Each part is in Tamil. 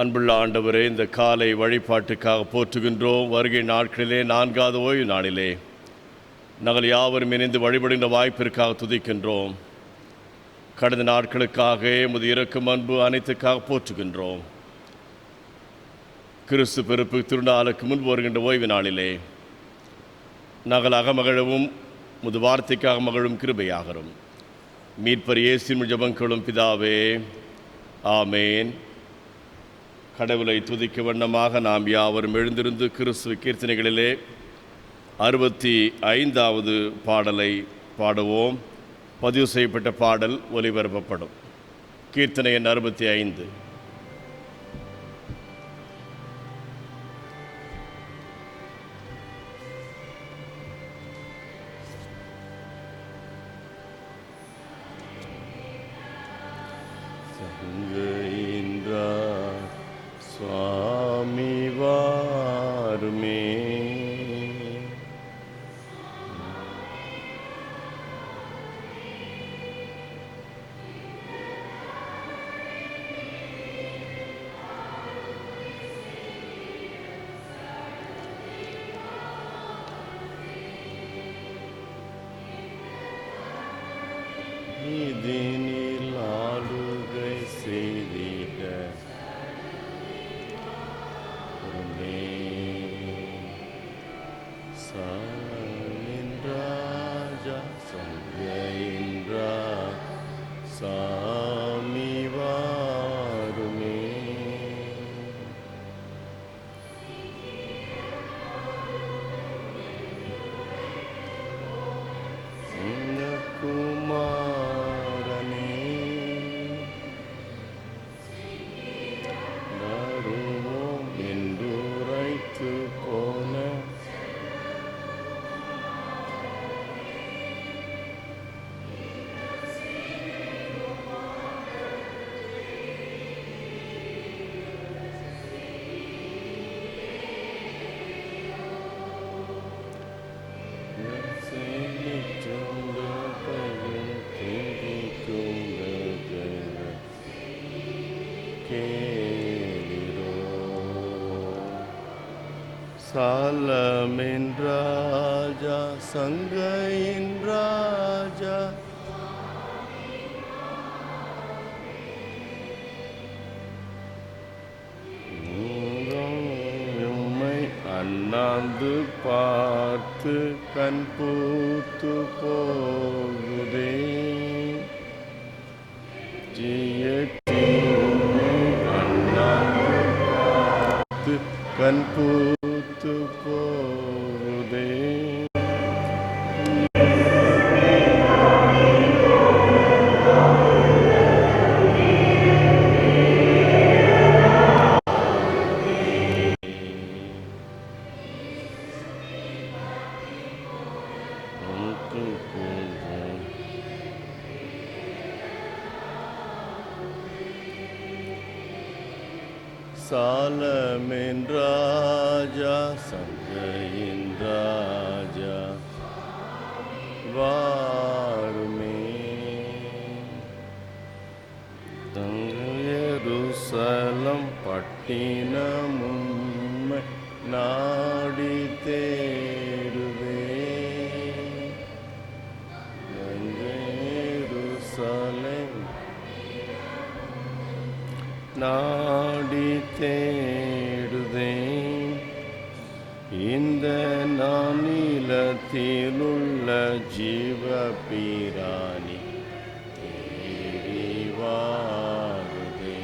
அன்புள்ள ஆண்டவரே, இந்த காலை வழிபாட்டுக்காக போற்றுகின்றோம். வருகை நாட்களிலே 4வது ஓய்வு நாளிலே நாங்கள் யாவரும் இணைந்து வழிபடுகின்ற வாய்ப்பிற்காக துதிக்கின்றோம். கடந்த நாட்களுக்காக உமது இரக்கம் அன்பு அனைத்துக்காக போற்றுகின்றோம். கிறிஸ்து பிறப்பு திருநாளுக்கு முன்பு வருகின்ற ஓய்வு நாளிலே நாங்கள் அகமகிழவும் முது வார்த்தைக்காக மகிழும் கிருபையாகிறோம். மீட்பர் இயேசுவின் ஜெபங்களும் பிதாவே, ஆமேன். கடவுளை துதிக்க வண்ணமாக நாம் யாவரும் எழுந்திருந்து கிறிஸ்துவ கீர்த்தனைகளிலே 65வது பாடலை பாடுவோம். பதிவு செய்யப்பட்ட பாடல் ஒலிபரப்பப்படும். கீர்த்தனை எண் 65. சுவாமி வாருமே, இதனில் ஆளுகை செய்திட ராஜா சங்கையின்றா சாமி வாருமே. குமாரனே வருவோம் என்றுரைத்து போன சாலமின் ராஜா சங்கையின் ராஜா உம்மை அண்ணாந்து பார்த்து கண் பூத்து போகுதே. அண்ணாந்து பார்த்து கண் பூத்து போகுதே. சாலமின் ராஜா சங்கையின் ராஜா வாருமே. எருசலம் பட்டினம் உம்மை நாடி தேடுவே. எருசலேம் நாடி தேடுதேன். இந்த நானிலத்திலுள்ள ஜீவ பிராணி தேடி வாருதே.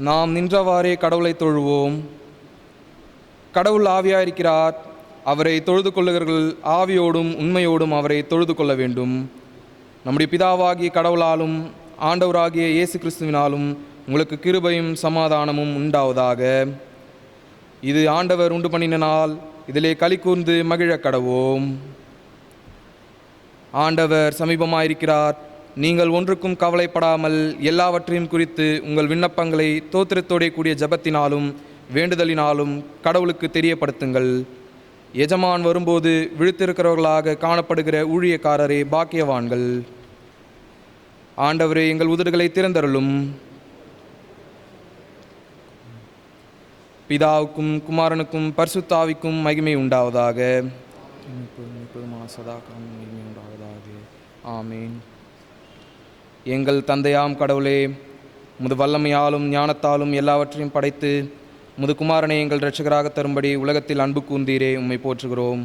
நாம் நின்றவாறே கடவுளை தொழுவோம். கடவுள் ஆவியாயிருக்கிறார். அவரை தொழுது கொள்ளுகிறவர்கள் ஆவியோடும் உண்மையோடும் அவரை தொழுது கொள்ள வேண்டும். நம்முடைய பிதாவாகிய கடவுளாலும் ஆண்டவராகிய இயேசு கிறிஸ்துவினாலும் உங்களுக்கு கிருபையும் சமாதானமும் உண்டாவதாக. இது ஆண்டவர் உண்டு பண்ணின நாள், இதிலே களி கூர்ந்து மகிழக் கடவோம். ஆண்டவர் சமீபமாயிருக்கிறார். நீங்கள் ஒன்றுக்கும் கவலைப்படாமல் எல்லாவற்றையும் குறித்து உங்கள் விண்ணப்பங்களை தோத்திரத்தோடே கூடிய ஜெபத்தினாலும் வேண்டுதலினாலும் கடவுளுக்கு தெரியப்படுத்துங்கள். எஜமான் வரும்போது விழித்திருக்கிறவர்களாக காணப்படுகிற ஊழியக்காரரே பாக்கியவான்கள். ஆண்டவரே, எங்கள் உதடுகளை திறந்தருளும். பிதாவுக்கும் குமாரனுக்கும் பரிசுத்த ஆவிக்கும் மகிமை உண்டாவதாக. மகிமை உண்டாவதாக. ஆமீன். எங்கள் தந்தையாம் கடவுளே, முது வல்லமையாலும் ஞானத்தாலும் எல்லாவற்றையும் படைத்து முது குமாரனை எங்கள் இரட்சகராக தரும்படி உலகத்தில் அன்பு கூர்ந்தீரே, உம்மை போற்றுகிறோம்.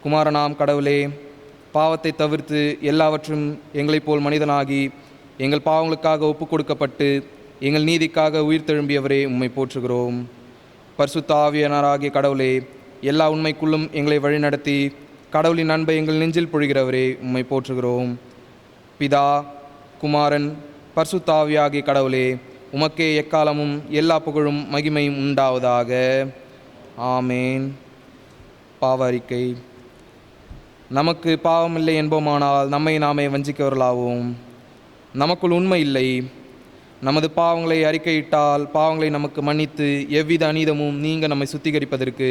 குமாரனாம் கடவுளே, பாவத்தை தவிர்த்து எல்லாவற்றும் எங்களைப் போல் மனிதனாகி எங்கள் பாவங்களுக்காக ஒப்புக் கொடுக்கப்பட்டு எங்கள் நீதிக்காக உயிர் தெழும்பியவரே, உம்மை போற்றுகிறோம். பரிசுத்த ஆவியானவராகிய கடவுளே, எல்லா உண்மைக்குள்ளும் எங்களை வழிநடத்தி கடவுளின் அன்பை எங்கள் நெஞ்சில் பொழிகிறவரே, உம்மை போற்றுகிறோம். பிதா, குமாரன், பரிசுத்த ஆவியாகிய கடவுளே, உமக்கே எக்காலமும் எல்லா புகழும் மகிமையும் உண்டாவதாக. ஆமேன். பாவ அறிக்கை. நமக்கு பாவமில்லை என்போமானால் நம்மை நாமே வஞ்சிக்கவர்களாவோம். நமக்குள் உண்மை இல்லை. நமது பாவங்களை அறிக்கையிட்டால் பாவங்களை நமக்கு மன்னித்து எவ்வித அநீதமும் நீங்க நம்மை சுத்திகரிப்பதற்கு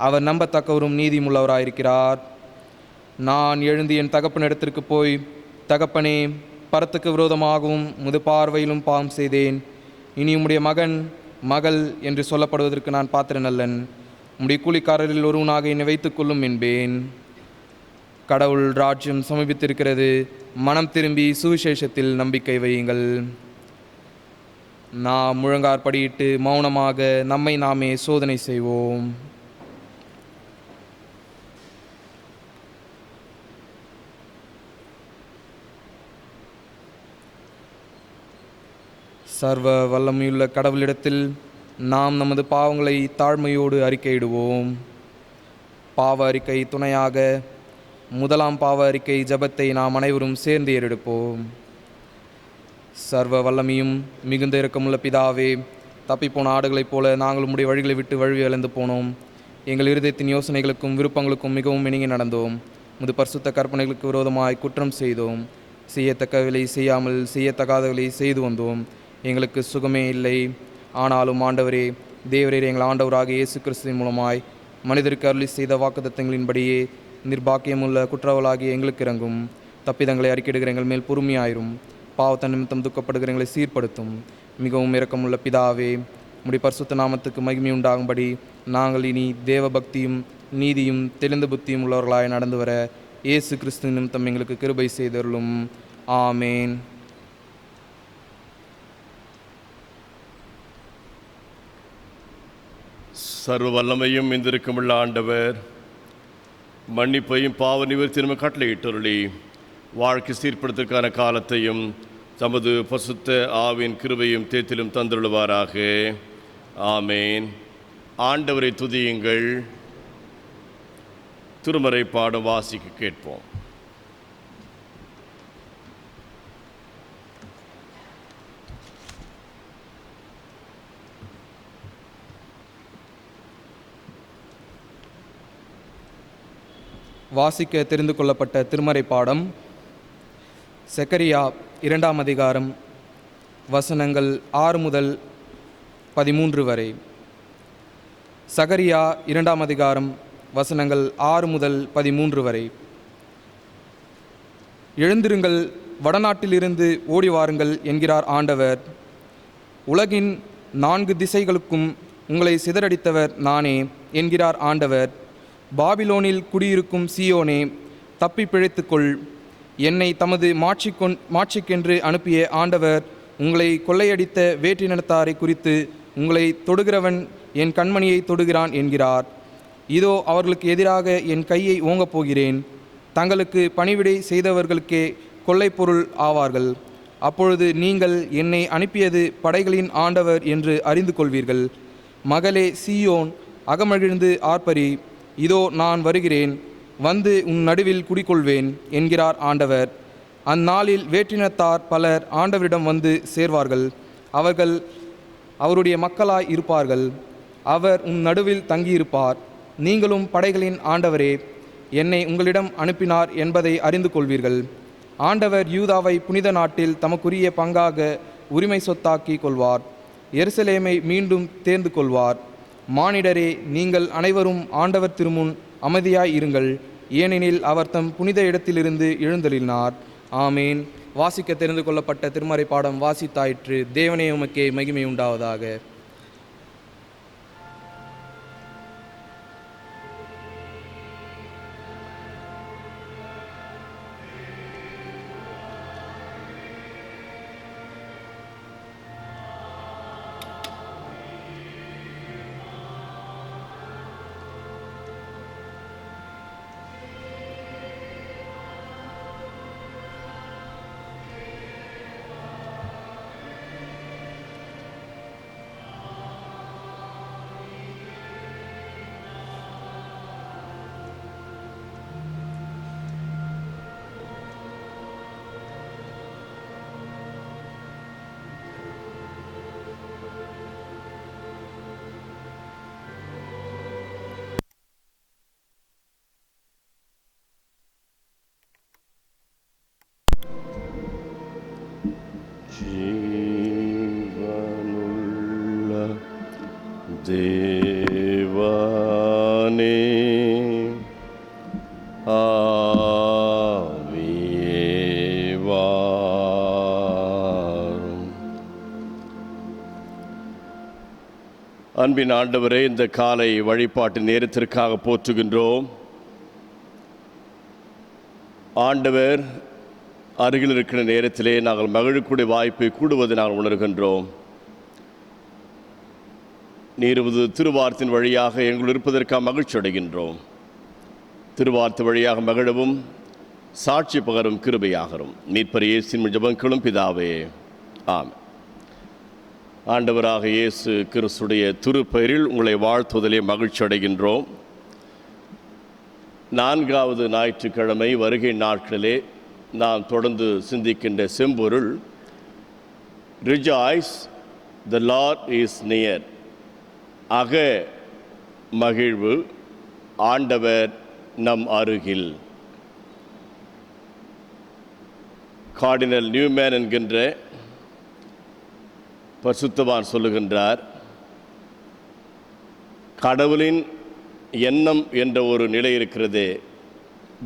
அவர் நம்பத்தக்கவரும் நீதியுள்ளவராயிருக்கிறார். நான் எழுந்து என் தகப்பனிடத்திற்கு போய், தகப்பனே, பரத்துக்கு விரோதமாகவும் முது பார்வையிலும் பாவம் செய்தேன். இனி உம்முடைய மகன் மகள் என்று சொல்லப்படுவதற்கு நான் பாத்திரன் அல்லன். உம்முடைய கூலிக்காரரில் ஒருவனாக என்னை வைத்துக் கொள்ளும் என்பேன். கடவுள் ராஜ்யம் சமீபித்திருக்கிறது. மனம் திரும்பி சுவிசேஷத்தில் நம்பிக்கை வையுங்கள். நாம் முழங்காற்படியிட்டு மௌனமாக நம்மை நாமே சோதனை செய்வோம். சர்வ வல்லமையுள்ள கடவுளிடத்தில் நாம் நமது பாவங்களை தாழ்மையோடு அறிக்கையிடுவோம். பாவ அறிக்கை துணையாக முதலாம் பாவ அறிக்கை ஜெபத்தை நாம் அனைவரும் சேர்ந்து ஏறெடுப்போம். சர்வ வல்லமையும் மிகுந்த இரக்கமுள்ள பிதாவே, தப்பிப்போன ஆடுகளைப் போல நாங்கள் உம்முடைய வழிகளை விட்டு வழி இழந்து போனோம். எங்கள் இருதயத்தின் யோசனைகளுக்கும் விருப்பங்களுக்கும் மிகவும் இணங்கி நடந்தோம். முது பரிசுத்த கற்பனைகளுக்கு விரோதமாய் குற்றம் செய்தோம். செய்யத்தக்கவளை செய்யாமல் செய்யத்தகாதவளை செய்து வந்தோம். எங்களுக்கு சுகமே இல்லை. ஆனாலும் ஆண்டவரே, தேவரே, எங்கள் ஆண்டவராக இயேசு கிறிஸ்துவின் மூலமாய் மனிதருக்கு அருளி செய்த வாக்குத்தத்தங்களின்படியே நிர்பாக்கியமுள்ள குற்றவாளாகிய எங்களுக்கு இறங்கும். தப்பிதங்களை அறிக்கையிடுகிற எங்கள் மேல் பொறுமையாயிரும். பாவத்த நிமித்தம் துக்கப்படுகிற எங்களை சீர்படுத்தும். மிகவும் இரக்கமுள்ள பிதாவே, உம்முடைய பரிசுத்த நாமத்துக்கு மகிமை உண்டாகும்படி நாங்கள் இனி தேவ பக்தியும் நீதியும் தெளிந்த புத்தியும் உள்ளவர்களாய் நடந்து வர இயேசு கிறிஸ்து நிமித்தம் எங்களுக்கு கிருபை செய்தருளும். ஆமேன். சர்வ வல்லமையும் இந்திருக்குமுள்ள ஆண்டவர் மன்னிப்பையும் பாவ நிவர்த்தியும் கட்டளையிட்டருளி வாழ்க்கை சீர்படுத்துவதற்கான காலத்தையும் தமது பசுத்த ஆவின் கிருபையும் தேத்திலும் தந்துள்ளுவாராக. ஆமேன். ஆண்டவரை துதியுங்கள். திருமறை பாடம் வாசிக்க கேட்போம். வாசிக்க தெரிந்து கொள்ளப்பட்ட திருமறை பாடம் செக்கரியா 2ஆம் அதிகாரம் வசனங்கள் 6 முதல் 13 வரை. சகரியா 2ஆம் அதிகாரம் வசனங்கள் 6 முதல் 13 வரை. எழுந்திருங்கள், வடநாட்டிலிருந்து ஓடி வாருங்கள் என்கிறார் ஆண்டவர். உலகின் 4 திசைகளுக்கும் உங்களை சிதறடித்தவர் நானே என்கிறார் ஆண்டவர். பாபிலோனில் குடியிருக்கும் சீயோனே, தப்பி பிழைத்துக்கொள். என்னை தமது மாட்சிக்கென்று அனுப்பிய ஆண்டவர் உங்களை கொள்ளையடித்த வேற்றினத்தாரை குறித்து, உங்களை தொடுகிறவன் என் கண்மணியை தொடுகிறான் என்கிறார். இதோ அவர்களுக்கு எதிராக என் கையை ஓங்கப் போகிறேன். தங்களுக்கு பணிவிடை செய்தவர்களுக்கே கொள்ளைப்பொருள் ஆவார்கள். அப்பொழுது நீங்கள் என்னை அனுப்பியது படைகளின் ஆண்டவர் என்று அறிந்து கொள்வீர்கள். மகளே சீயோன், அகமகிழ்ந்து ஆர்ப்பரி, இதோ நான் வருகிறேன், வந்து உன் நடுவில் குடிகொள்வேன் என்கிறார் ஆண்டவர். அந்நாளில் வேற்றினத்தார் பலர் ஆண்டவரிடம் வந்து சேர்வார்கள். அவர்கள் அவருடைய மக்களாய் இருப்பார்கள். அவர் உன் நடுவில் தங்கியிருப்பார். நீங்களும் படைகளின் ஆண்டவரே, என்னை உங்களிடம் அனுப்பினார் என்பதை அறிந்து கொள்வீர்கள். ஆண்டவர் யூதாவை புனித நாட்டில் தமக்குரிய பங்காக உரிமை சொத்தாக்கி கொள்வார். எருசலேமை மீண்டும் தேர்ந்து கொள்வார். மானிடரே, நீங்கள் அனைவரும் ஆண்டவர் திருமுன் அமைதியாய் இருங்கள், ஏனெனில் அவர் தம் புனித இடத்திலிருந்து எழுந்தருளினார். ஆமேன். வாசிக்க தெரிந்து கொள்ளப்பட்ட திருமறை பாடம் வாசித்தாயிற்று. தேவனே உமக்கே மகிமை உண்டாவதாக. ஜீவனுள்ள தேவனே, ஆவியே வாரும். அன்பின் ஆண்டவரே, இந்த காலை வழிபாட்டு நேரத்திற்காக போற்றுகின்றோம். ஆண்டவர் அருகில் இருக்கிற நேரத்திலே நாங்கள் மகிழக்கூடிய வாய்ப்பை கூடுவதை நாங்கள் உணர்கின்றோம். நீருவது திருவார்த்தின் வழியாக எங்கள் இருப்பதற்காக மகிழ்ச்சி அடைகின்றோம். திருவார்த்தை வழியாக மகிழவும் சாட்சி பகரும் கிருபையாகரும் மீட்பர் இயேசுவின் ஜெபங்களும் பிதாவே, ஆமென். ஆண்டவராக இயேசு கிறிஸ்துடைய திருப்பெயரில் உங்களை வாழ்த்துவதிலே மகிழ்ச்சி அடைகின்றோம். 4வது ஞாயிற்றுக்கிழமை வருகை நாட்களிலே நாம் தொடர்ந்து சிந்திக்கின்ற செம்பொருள், rejoice the Lord is near. அக மகிழ்வு, ஆண்டவர் நம் அருகில். கார்டினல் நியூமேன் என்கின்ற பரிசுத்தவான் சொல்லுகின்றார், கடவுளின் எண்ணம் என்ற ஒரு நிலை இருக்கிறதே,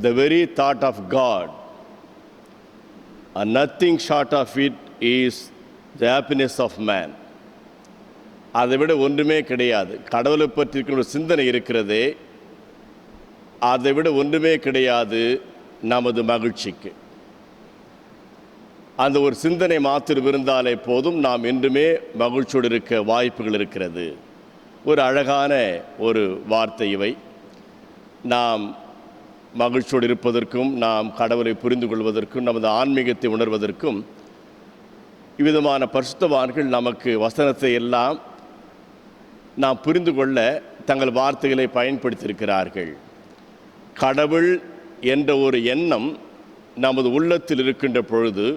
the very thought of God and nothing short of it is the happiness of man. அதை விட ஒன்றுமே கிடையாது. கடவுளை பற்றி இருக்கிற ஒரு சிந்தனை இருக்கிறதே, அதை விட ஒன்றுமே கிடையாது நமது மகிழ்ச்சிக்கு. அந்த ஒரு சிந்தனை மாத்திரம் இருந்தாலே போதும், நாம் என்றுமே மகிழ்ச்சியோடு இருக்க வாய்ப்புகள் இருக்கிறது. ஒரு அழகான ஒரு வார்த்தை இவை. நாம் மகிழ்ச்சியோடு இருப்பதற்கும், நாம் கடவுளை புரிந்து கொள்வதற்கும், நமது ஆன்மீகத்தை உணர்வதற்கும் இவ்விதமான பரிசுத்தவான்கள் நமக்கு வசனத்தை எல்லாம் நாம் புரிந்து கொள்ள தங்கள் வார்த்தைகளை பயன்படுத்தியிருக்கிறார்கள். கடவுள் என்ற ஒரு எண்ணம் நமது உள்ளத்தில் இருக்கின்ற பொழுது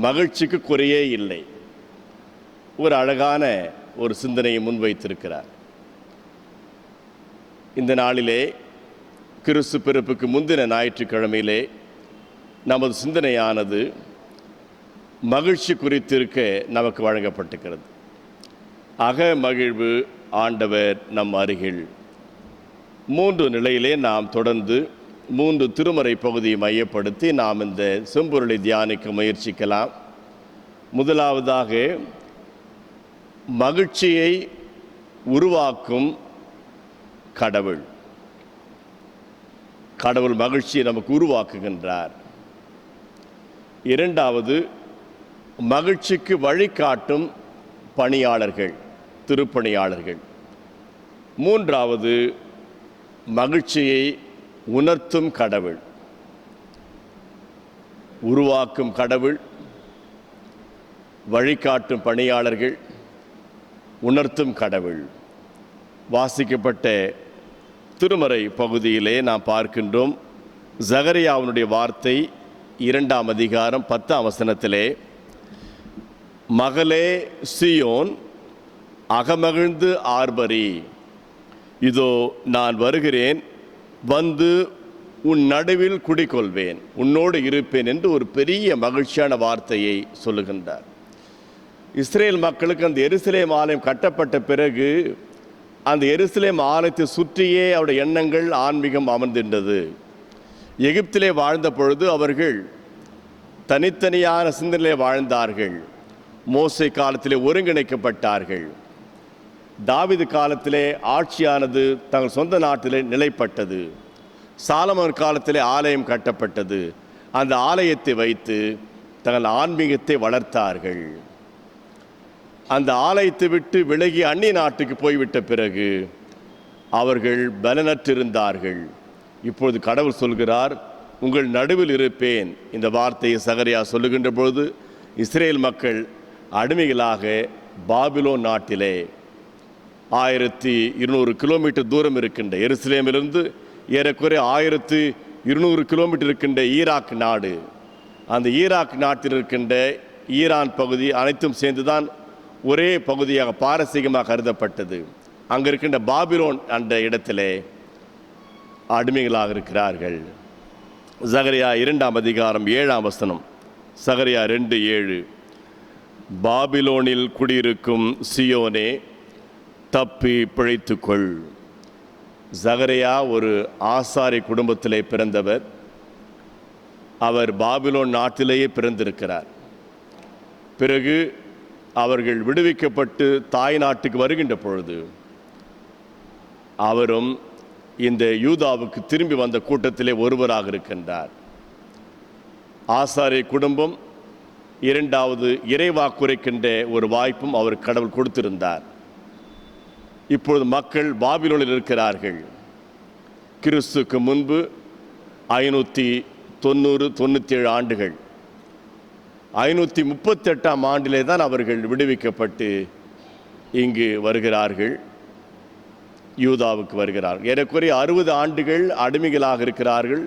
மகிழ்ச்சிக்கு குறையே இல்லை. ஒரு அழகான ஒரு சிந்தனையை முன்வைத்திருக்கிறார். இந்த நாளிலே கிறிஸ்து பிறப்புக்கு முந்தின ஞாயிற்றுக்கிழமையிலே நமது சிந்தனையானது மகிழ்ச்சி குறித்திருக்க நமக்கு வழங்கப்பட்டிருக்கிறது. அக மகிழ்வு, ஆண்டவர் நம் அருகில். 3 நிலையிலே நாம் தொடர்ந்து 3 திருமறை பகுதியை மையப்படுத்தி நாம் இந்த செம்பொருளை தியானிக்க முயற்சிக்கலாம். முதலாவதாக, மகிழ்ச்சியை உருவாக்கும் கடவுள். கடவுள் மகிழ்ச்சியை நமக்கு உருவாக்குகின்றார். 2வது, மகிழ்ச்சிக்கு வழிகாட்டும் பணியாளர்கள், திருப்பணியாளர்கள். 3வது, மகிழ்ச்சியை உணர்த்தும் கடவுள். உருவாக்கும் கடவுள், வழிகாட்டும் பணியாளர்கள், உணர்த்தும் கடவுள். வாசிக்கப்பட்ட திருமறை பகுதியிலே நாம் பார்க்கின்றோம், சகரியாவினுடைய வார்த்தை 2ஆம் அதிகாரம் 10ஆம் வசனத்திலே, மகளே சீயோன் அகமகிழ்ந்து ஆர்ப்பரி, இதோ நான் வருகிறேன், வந்து உன் நடுவில் குடிகொள்வேன், உன்னோடு இருப்பேன் என்று ஒரு பெரிய மகிழ்ச்சியான வார்த்தையை சொல்லுகின்றார். இஸ்ரேல் மக்களுக்கு அந்த எருசலேம் ஆலயம் கட்டப்பட்ட பிறகு அந்த எருசலேம் ஆலயத்தை சுற்றியே அவருடைய எண்ணங்கள், ஆன்மீகம் அமர்ந்திருந்தது. எகிப்திலே வாழ்ந்த பொழுது அவர்கள் தனித்தனியான சிந்தனையிலே வாழ்ந்தார்கள். மோசே காலத்திலே ஒருங்கிணைக்கப்பட்டார்கள். தாவீது காலத்திலே ஆட்சியானது தங்கள் சொந்த நாட்டிலே நிலைப்பட்டது. சாலமோன் காலத்திலே ஆலயம் கட்டப்பட்டது. அந்த ஆலயத்தை வைத்து தங்கள் ஆன்மீகத்தை வளர்த்தார்கள். அந்த ஆலயத்தை விட்டு விலகி அந்நிய நாட்டுக்கு போய்விட்ட பிறகு அவர்கள் பலனற்றிருந்தார்கள். இப்பொழுது கடவுள் சொல்கிறார், உங்கள் நடுவில் இருப்பேன். இந்த வார்த்தையை சகரியா சொல்லுகின்ற பொழுது இஸ்ரேல் மக்கள் அடிமைகளாக பாபிலோன் நாட்டிலே 1200 கிலோமீட்டர் தூரம் இருக்கின்ற எருசலேமிலிருந்து ஏறக்குறைய 1200 கிலோமீட்டர் இருக்கின்ற ஈராக் நாடு, அந்த ஈராக் நாட்டில் இருக்கின்ற ஈரான் பகுதி அனைத்தும் சேர்ந்துதான் ஒரே பகுதியாக பாரசீகமாக கருதப்பட்டது. அங்கே இருக்கின்ற பாபிலோன் என்ற இடத்திலே அடிமைகளாக இருக்கிறார்கள். சகரியா 2ஆம் அதிகாரம் 7ஆம் வசனம், சகரியா 2:7, பாபிலோனில் குடியிருக்கும் சியோனே தப்பி பிழைத்துக்கொள். சகரியா ஒரு ஆசாரி குடும்பத்திலே பிறந்தவர். அவர் பாபிலோன் நாட்டிலேயே பிறந்திருக்கிறார். பிறகு அவர்கள் விடுவிக்கப்பட்டு தாய் நாட்டுக்கு வருகின்ற பொழுது அவரும் இந்த யூதாவுக்கு திரும்பி வந்த கூட்டத்திலே ஒருவராக இருக்கின்றார். ஆசாரிய குடும்பம் 2வது இறைவாக்குரைக்கின்ற ஒரு வாய்ப்பும் அவர் கடவுள் கொடுத்திருந்தார். இப்பொழுது மக்கள் பாபிலோனில் இருக்கிறார்கள். கிறிஸ்துக்கு முன்பு 597 ஆண்டுகள், 538ஆம் ஆண்டிலே தான் அவர்கள் விடுவிக்கப்பட்டு இங்கு வருகிறார்கள், யூதாவுக்கு வருகிறார்கள். ஏறக்குறைய 60 ஆண்டுகள் அடிமைகளாக இருக்கிறார்கள்.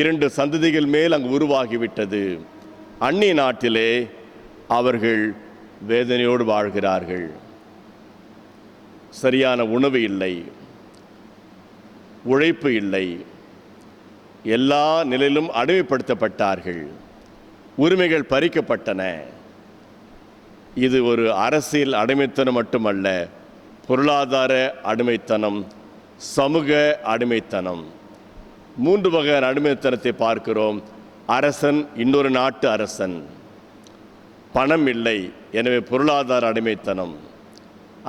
2 சந்ததிகள் மேல் அங்கு உருவாகிவிட்டது. அந்நிய நாட்டிலே அவர்கள் வேதனையோடு வாழ்கிறார்கள். சரியான உணவு இல்லை, உழைப்பு இல்லை, எல்லா நிலையிலும் அடிமைப்படுத்தப்பட்டார்கள், உரிமைகள் பறிக்கப்பட்டன. இது ஒரு அரசியல் அடிமைத்தனம் மட்டுமல்ல, பொருளாதார அடிமைத்தனம், சமூக அடிமைத்தனம். 3 வகையான அடிமைத்தனத்தை பார்க்கிறோம். அரசன், இன்னொரு நாட்டு அரசன். பணம் இல்லை, எனவே பொருளாதார அடிமைத்தனம்.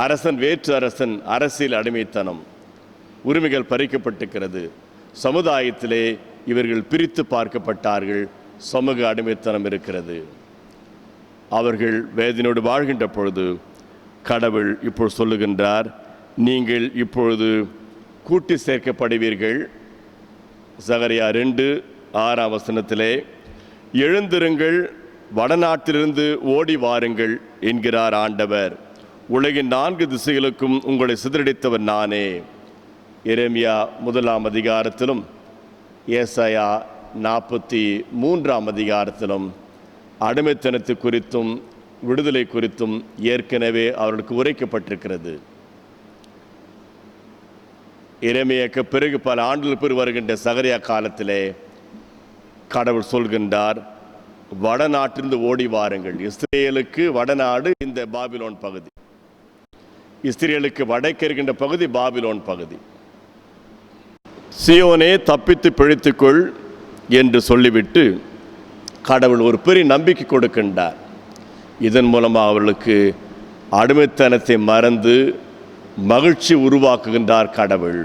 அரசன், வேற்று அரசன், அரசியல் அடிமைத்தனம். உரிமைகள் பறிக்கப்பட்டிருக்கிறது. சமுதாயத்திலே இவர்கள் பிரித்து பார்க்கப்பட்டார்கள். சமூக அடிமைத்தனம் இருக்கிறது. அவர்கள் வேதனையோடு வாழ்கின்ற பொழுது கடவுள் இப்பொழுது சொல்லுகின்றார், நீங்கள் இப்பொழுது கூட்டி சேர்க்கப்படுவீர்கள். சகரியா 2:6ஆம் வசனத்திலே, எழுந்திருங்கள், வடநாட்டிலிருந்து ஓடி வாருங்கள் என்கிறார் ஆண்டவர். உலகின் 4 திசைகளுக்கும் உங்களை சிதறடித்தவர் நானே. எரேமியா 1ஆம் அதிகாரத்திலும் ஏசாயா 43ஆம் அதிகாரத்திலும் அடிமைத்தனத்தை குறித்தும் விடுதலை குறித்தும் ஏற்கனவே அவர்களுக்கு உரைக்கப்பட்டிருக்கிறது. எரேமியாவுக்கு பிறகு பல ஆண்டுகள் பிறகு வருகின்ற சகரியா காலத்திலே கடவுள் சொல்கின்றார், வடநாட்டிலிருந்து ஓடி வாருங்கள். இஸ்ரேலுக்கு வடநாடு இந்த பாபிலோன் பகுதி, இஸ்ரேலுக்கு வடக்கு இருக்கின்ற பகுதி பாபிலோன் பகுதி. சியோனே தப்பித்து பிழைத்துக்கொள் என்று சொல்லிவிட்டு கடவுள் ஒரு பெரிய நம்பிக்கை கொடுக்கின்றார். இதன் மூலமாக அவர்களுக்கு அடிமைத்தனத்தை மறந்து மகிழ்ச்சி உருவாக்குகின்றார் கடவுள்.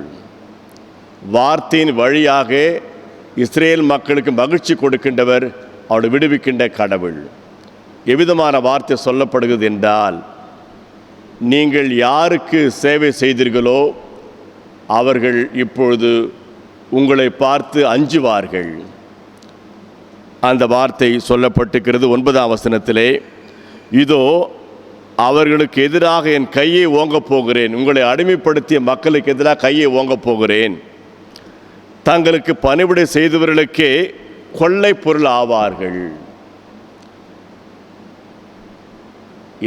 வார்த்தையின் வழியாக இஸ்ரேல் மக்களுக்கு மகிழ்ச்சி கொடுக்கின்றவர், அவளை விடுவிக்கின்ற கடவுள். எவ்விதமான வார்த்தை சொல்லப்படுகிறது என்றால், நீங்கள் யாருக்கு சேவை செய்தீர்களோ அவர்கள் இப்பொழுது உங்களை பார்த்து அஞ்சுவார்கள். அந்த வார்த்தை சொல்லப்பட்டிருக்கிறது 9ஆம் வசனத்திலே, இதோ அவர்களுக்கு எதிராக என் கையை ஓங்கப் போகிறேன். உங்களை அடிமைப்படுத்திய மக்களுக்கு எதிராக கையை ஓங்கப் போகிறேன். தங்களுக்கு பணிவிடை செய்தவர்களுக்கே கொள்ளை பொருள் ஆவார்கள்.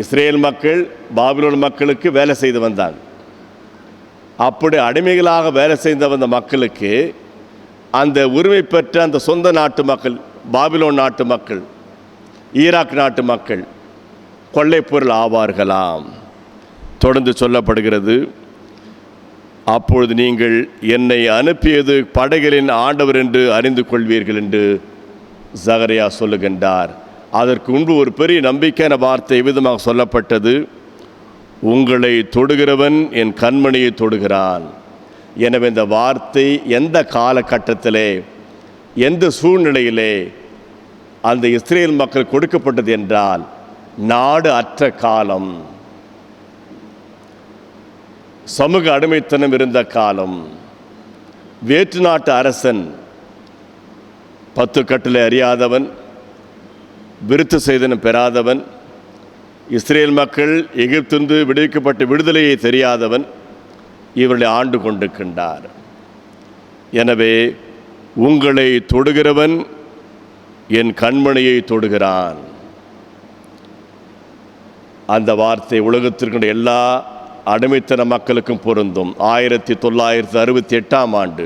இஸ்ரேல் மக்கள் பாபிலோன் மக்களுக்கு வேலை செய்து வந்தாங்க. அப்படி அடிமைகளாக வேலை செய்த வந்த மக்களுக்கு அந்த உரிமை பெற்ற அந்த சொந்த நாட்டு மக்கள், பாபிலோன் நாட்டு மக்கள், ஈராக் நாட்டு மக்கள் கொள்ளை பொருள் ஆவார்களாம். தொடர்ந்து சொல்லப்படுகிறது, அப்பொழுது நீங்கள் என்னை அனுப்பியது படைகளின் ஆண்டவர் என்று அறிந்து கொள்வீர்கள் என்று சகரியா சொல்லுகின்றார். அதற்கு முன்பு ஒரு பெரிய நம்பிக்கையான வார்த்தை விதமாக சொல்லப்பட்டது, உங்களை தொடுகிறவன் என் கண்மணியை தொடுகிறான். எனவே இந்த வார்த்தை எந்த காலகட்டத்திலே, எந்த சூழ்நிலையிலே அந்த இஸ்ரேல் மக்கள் கொடுக்கப்பட்டது என்றால், நாடு அற்ற காலம், சமூக அடிமைத்தனம் இருந்த காலம், வேற்று நாட்டு அரசன், 10 கட்டளை அறியாதவன், விருத்த சேதனம் பெறாதவன், இஸ்ரேல் மக்கள் எகிப்திலிருந்து விடுவிக்கப்பட்ட விடுதலையை தெரியாதவன் இவர்களை ஆண்டு கொண்டிருக்கின்றார். எனவே உங்களை தொடுகிறவன் என் கண்மணியை தொடுகிறான். அந்த வார்த்தை உலகத்திற்கு எல்லா அடிமைத்தன மக்களுக்கும் பொருந்தும். 1968ஆம் ஆண்டு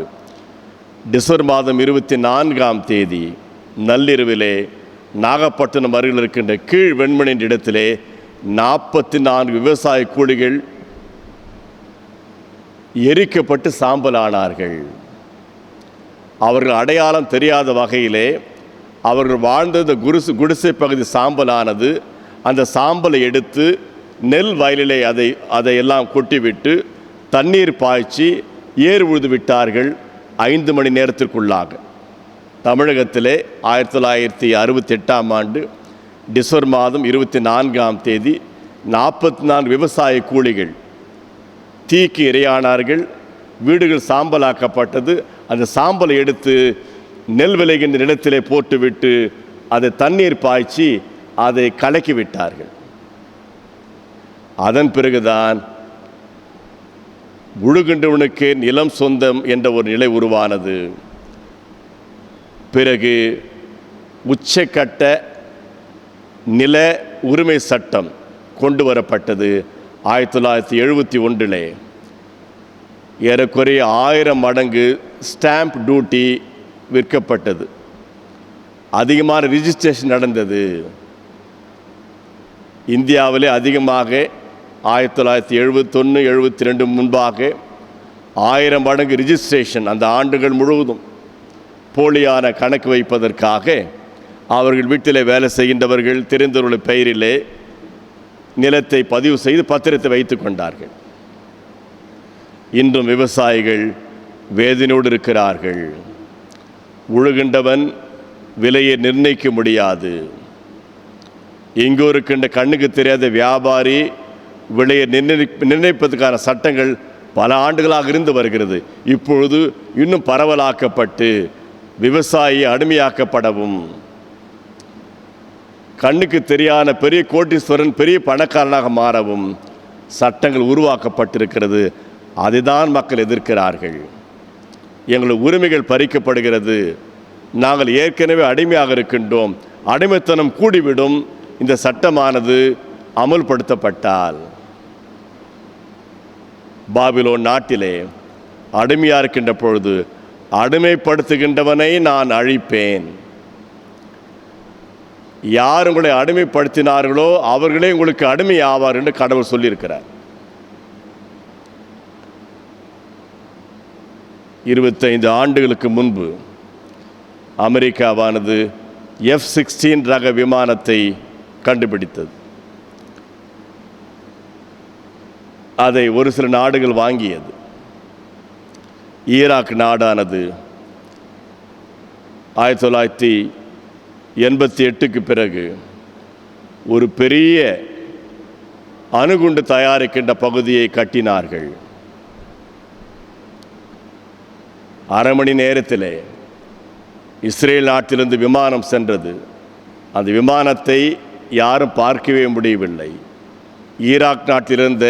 டிசம்பர் மாதம் 24ஆம் தேதி நள்ளிரவிலே நாகப்பட்டினம் அருகில் இருக்கின்ற கீழ் வெண்மணி இடத்திலே 44 விவசாய கூலிகள் எரிக்கப்பட்டு சாம்பலானார்கள். அவர்கள் அடையாளம் தெரியாத வகையிலே அவர்கள் வாழ்ந்த குடிசை பகுதி சாம்பலானது. அந்த சாம்பலை எடுத்து நெல் வயலிலே அதையெல்லாம் கொட்டிவிட்டு தண்ணீர் பாய்ச்சி ஏர் உழுது விட்டார்கள் 5 மணி நேரத்திற்குள்ளாக. தமிழகத்திலே 1968ஆம் ஆண்டு டிசம்பர் மாதம் 24ஆம் தேதி 44 விவசாய கூலிகள் தீக்கு இரையானார்கள். வீடுகள் சாம்பலாக்கப்பட்டது. அந்த சாம்பலை எடுத்து நெல் விளைகின்ற நிலத்திலே போட்டுவிட்டு அதை தண்ணீர் பாய்ச்சி அதை கலக்கி விட்டார்கள். அதன் பிறகுதான் உழுகின்றவனுக்கு நிலம் சொந்தம் என்ற ஒரு நிலை உருவானது. பிறகு உச்சக்கட்ட நில உரிமை சட்டம் கொண்டு வரப்பட்டது 1971. ஏறக்குறைய 1000 மடங்கு ஸ்டாம்ப் டியூட்டி விற்கப்பட்டது. அதிகமான ரிஜிஸ்ட்ரேஷன் நடந்தது. இந்தியாவிலே அதிகமாக 1971, 72 முன்பாக 1000 மடங்கு ரிஜிஸ்ட்ரேஷன். அந்த ஆண்டுகள் முழுவதும் போலியான கணக்கு வைப்பதற்காக அவர்கள் வீட்டிலே வேலை செய்கின்றவர்கள் தெரிந்தவர்கள் பெயரிலே நிலத்தை பதிவு செய்து பத்திரத்தை வைத்து கொண்டார்கள். இன்றும் விவசாயிகள் வேதனையோடு இருக்கிறார்கள். உழுகின்றவன் விலையை நிர்ணயிக்க முடியாது. எங்கோ இருக்கின்ற கண்ணுக்கு தெரியாத வியாபாரி விலையை நிர்ணயிப்பதற்கான சட்டங்கள் பல ஆண்டுகளாக இருந்து வருகிறது. இப்பொழுது இன்னும் பரவலாக்கப்பட்டு விவசாயி அடிமையாக்கப்படவும், கண்ணுக்கு தெரியாத பெரிய கோட்டீஸ்வரன் பெரிய பணக்காரனாக மாறவும் சட்டங்கள் உருவாக்கப்பட்டிருக்கிறது. அதுதான் மக்கள் எதிர்க்கிறார்கள். எங்கள் உரிமைகள் பறிக்கப்படுகிறது, நாங்கள் ஏற்கனவே அடிமையாக இருக்கின்றோம், அடிமைத்தனம் கூடிவிடும் இந்த சட்டமானது அமுல்படுத்தப்பட்டால். பாபிலோன் நாட்டிலே அடிமையாக இருக்கின்ற பொழுது அடிமைப்படுத்துகின்றவனை நான் அழிப்பேன். யார் உங்களை அடிமைப்படுத்தினார்களோ அவர்களே உங்களுக்கு அடிமை ஆவார் என்று கடவுள் சொல்லியிருக்கிறார். 25 ஆண்டுகளுக்கு முன்பு அமெரிக்காவானது F-16 ரக விமானத்தை கண்டுபிடித்தது. அதை ஒரு சில நாடுகள் வாங்கியது. ஈராக் நாடானது 1988க்கு பிறகு ஒரு பெரிய அணுகுண்டு தயாரிக்கின்ற பகுதியை கட்டினார்கள். அரை மணி நேரத்திலே இஸ்ரேல் நாட்டிலிருந்து விமானம் சென்றது. அந்த விமானத்தை யாரும் பார்க்கவே முடியவில்லை. ஈராக் நாட்டிலிருந்த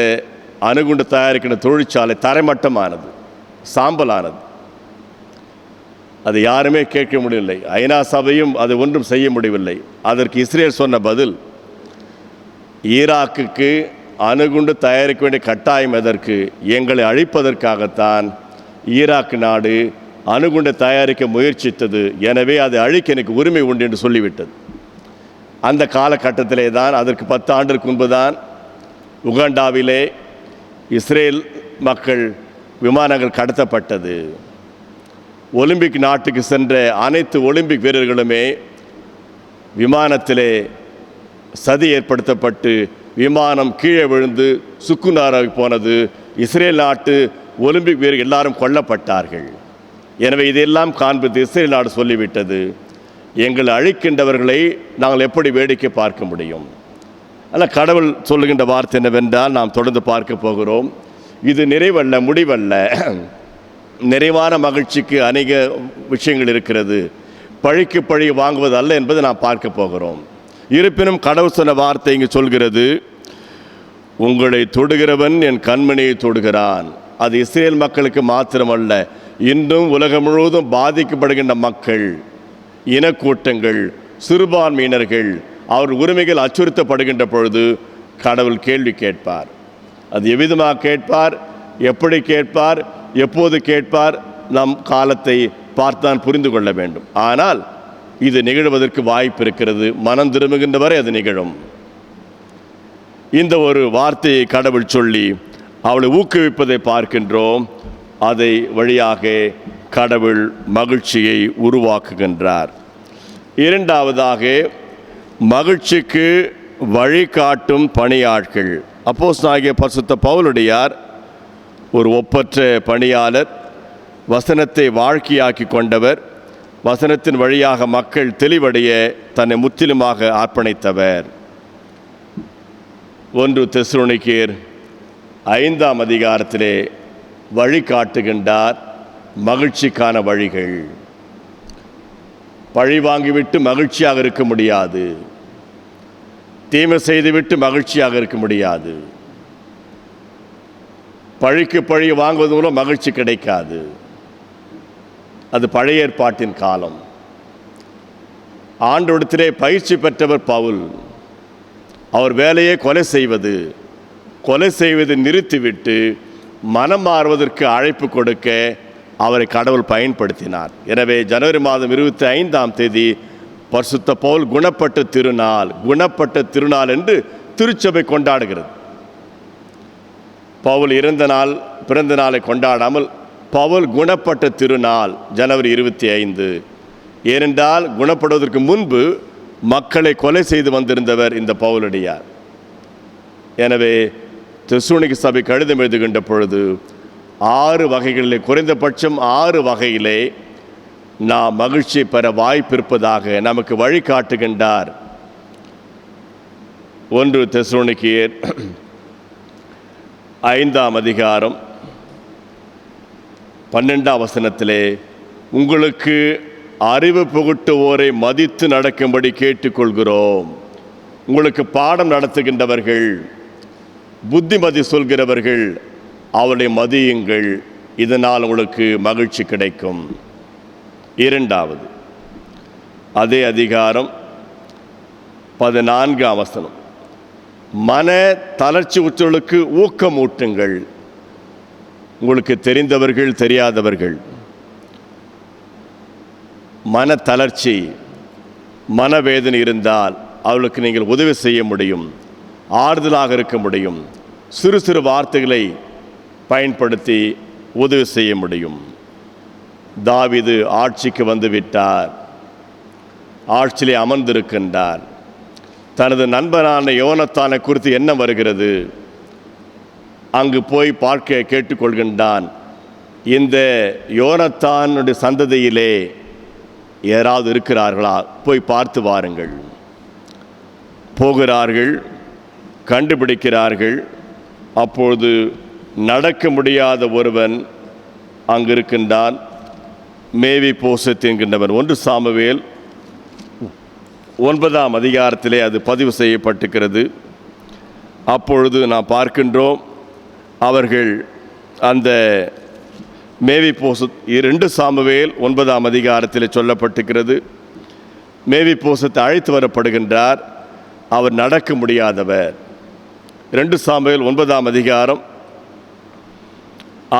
அணுகுண்டு தயாரிக்கின்ற தொழிற்சாலை தரைமட்டமானது, சாம்பலானது. அது யாருமே கேட்க முடியவில்லை. ஐநா சபையும் அது ஒன்றும் செய்ய முடியவில்லை. அதற்கு இஸ்ரேல் சொன்ன பதில், ஈராக்குக்கு அணுகுண்டு தயாரிக்க வேண்டிய கட்டாயம் எதற்கு? எங்களை அழிப்பதற்காகத்தான் ஈராக் நாடு அணுகுண்டை தயாரிக்க முயற்சித்தது. எனவே அதை அழிக்க எனக்கு உரிமை உண்டு என்று சொல்லிவிட்டது. அந்த காலகட்டத்திலே தான், அதற்கு 10 ஆண்டுக்கு முன்பு தான் உகாண்டாவிலே இஸ்ரேல் மக்கள் விமானங்கள் கடத்தப்பட்டது. ஒலிம்பிக் நாட்டுக்கு சென்ற அனைத்து ஒலிம்பிக் வீரர்களுமே விமானத்திலே சதி ஏற்படுத்தப்பட்டு விமானம் கீழே விழுந்து சுக்குநாராக போனது. இஸ்ரேல் நாட்டு ஒலிம்பிக் வீரர்கள் எல்லாரும் கொல்லப்பட்டார்கள். எனவே இதையெல்லாம் காண்பித்து இஸ்ரேல் நாடு சொல்லிவிட்டது, எங்களை அழிக்கின்றவர்களை நாங்கள் எப்படி வேடிக்கை பார்க்க முடியும்? ஆனால் கடவுள் சொல்லுகின்ற வார்த்தை என்னவென்றால், நாம் தொடர்ந்து பார்க்க போகிறோம், இது நிறைவல்ல, முடிவல்ல. நிறைவான மகிழ்ச்சிக்கு அநேக விஷயங்கள் இருக்கிறது. பழிக்கு பழி வாங்குவது அல்ல என்பதை நாம் பார்க்க போகிறோம். இருப்பினும் கடவுள் சொன்ன வார்த்தை இங்கு சொல்கிறது, உங்களை தொடுகிறவன் என் கண்மணியை தொடுகிறான். அது இஸ்ரேல் மக்களுக்கு மாத்திரமல்ல, இன்றும் உலகம் முழுவதும் பாதிக்கப்படுகின்ற மக்கள், இனக்கூட்டங்கள், சிறுபான்மையினர்கள், அவர் உரிமைகள் அச்சுறுத்தப்படுகின்ற பொழுது கடவுள் கேள்வி கேட்பார். அது எவ்விதமாக கேட்பார், எப்படி கேட்பார், எப்போது கேட்பார், நம் காலத்தை பார்த்தான் புரிந்து கொள்ள வேண்டும். ஆனால் இது நிகழ்வதற்கு வாய்ப்பு இருக்கிறது. மனம் திரும்புகின்ற வரை அது நிகழும். இந்த ஒரு வார்த்தையை கடவுள் சொல்லி அவளை ஊக்குவிப்பதை பார்க்கின்றோம். அதை வழியாக கடவுள் மகிழ்ச்சியை உருவாக்குகின்றார். இரண்டாவதாக, மகிழ்ச்சிக்கு வழிகாட்டும் பணியாட்கள். அப்போஸ்தலனாகிய பரிசுத்த பவுலுடையார் ஒரு ஒப்பற்ற பணியாளர், வசனத்தை வாழ்க்கையாக்கி கொண்டவர், வசனத்தின் வழியாக மக்கள் தெளிவடைய தன்னை முற்றிலுமாக அர்ப்பணித்தவர். 1 தெசலோனிக்கேயர் 5ஆம் அதிகாரத்திலே வழிகாட்டுகின்றார் மகிழ்ச்சிக்கான வழிகள். பழி வாங்கிவிட்டு மகிழ்ச்சியாக இருக்க முடியாது, தீமை செய்துவிட்டு மகிழ்ச்சியாக இருக்க முடியாது. பழிக்கு பழி வாங்குவது மூலம் மகிழ்ச்சி கிடைக்காது. அது பழைய ஏற்பாட்டின் காலம். ஆண்டவரிடத்திலே பயிற்சி பெற்றவர் பவுல். அவர் வேலையை கொலை செய்வது நிறுத்திவிட்டு மனம் மாறுவதற்கு அழைப்பு கொடுக்க அவரை கடவுள் பயன்படுத்தினார். எனவே ஜனவரி மாதம் 25ஆம் தேதி பரிசுத்த பவுல் குணப்பட்ட திருநாள் என்று திருச்சபை கொண்டாடுகிறது. பவுல் பிறந்த நாளை கொண்டாடாமல் பவுல் குணப்பட்ட திருநாள் ஜனவரி 25. ஏனென்றால் குணப்படுவதற்கு முன்பு மக்களை கொலை செய்து வந்திருந்தவர் இந்த பவுலடியார். எனவே தெசலோனிக்க சபை கடிதம் எழுதுகின்ற பொழுது 6 வகைகளிலே, குறைந்தபட்சம் 6 வகையிலே நாம் மகிழ்ச்சியை பெற வாய்ப்பிருப்பதாக நமக்கு வழிகாட்டுகின்றார். 1 தெசலோனிக்கேயர் 5ஆம் அதிகாரம் 12ஆம் வசனத்திலே, உங்களுக்கு அறிவு புகட்டுவோரை மதித்து நடக்கும்படி கேட்டுக்கொள்கிறோம். உங்களுக்கு பாடம் நடத்துகின்றவர்கள், புத்திமதி சொல்கிறவர்கள், அவளை மதியுங்கள், இதனால் உங்களுக்கு மகிழ்ச்சி கிடைக்கும். 2வது அதே அதிகாரம் 14ஆம் வசனம், மன தளர்ச்சி உற்றவர்களுக்கு ஊக்கமூட்டுங்கள். உங்களுக்கு தெரிந்தவர்கள், தெரியாதவர்கள், மன தளர்ச்சி, மனவேதனை இருந்தால் அவளுக்கு நீங்கள் உதவி செய்ய முடியும், ஆறுதலாக இருக்க முடியும், சிறு சிறு வார்த்தைகளை பயன்படுத்தி உதவி செய்ய முடியும். தாவீது ஆட்சிக்கு வந்துவிட்டார், ஆட்சியிலே அமர்ந்திருக்கின்றார். தனது நண்பனான யோனத்தானை குறித்து என்ன வருகிறது, அங்கு போய் பார்க்க கேட்டுக்கொள்கின்றான். இந்த யோனத்தானுடைய சந்ததியிலே யாராவது இருக்கிறார்களா, போய் பார்த்து வாருங்கள். போகிறார்கள், கண்டுபிடிக்கிறார்கள். அப்பொழுது நடக்க முடியாத ஒருவன் அங்கு இருக்கின்றான், மேவி போசத் என்கின்றவன். 1 சாமுவேல் 9ஆம் அதிகாரத்திலே அது பதிவு செய்யப்பட்டிருக்கிறது. அப்பொழுது நாம் பார்க்கின்றோம், அவர்கள் அந்த மேவிபோசத் 2 சாமுவேல் 9ஆம் அதிகாரத்தில் சொல்லப்பட்டிருக்கிறது. மேவிபோசத்தை அழைத்து வரப்படுகின்றார். அவர் நடக்க முடியாதவர். 2 சாமுவேல் 9ஆம் அதிகாரம்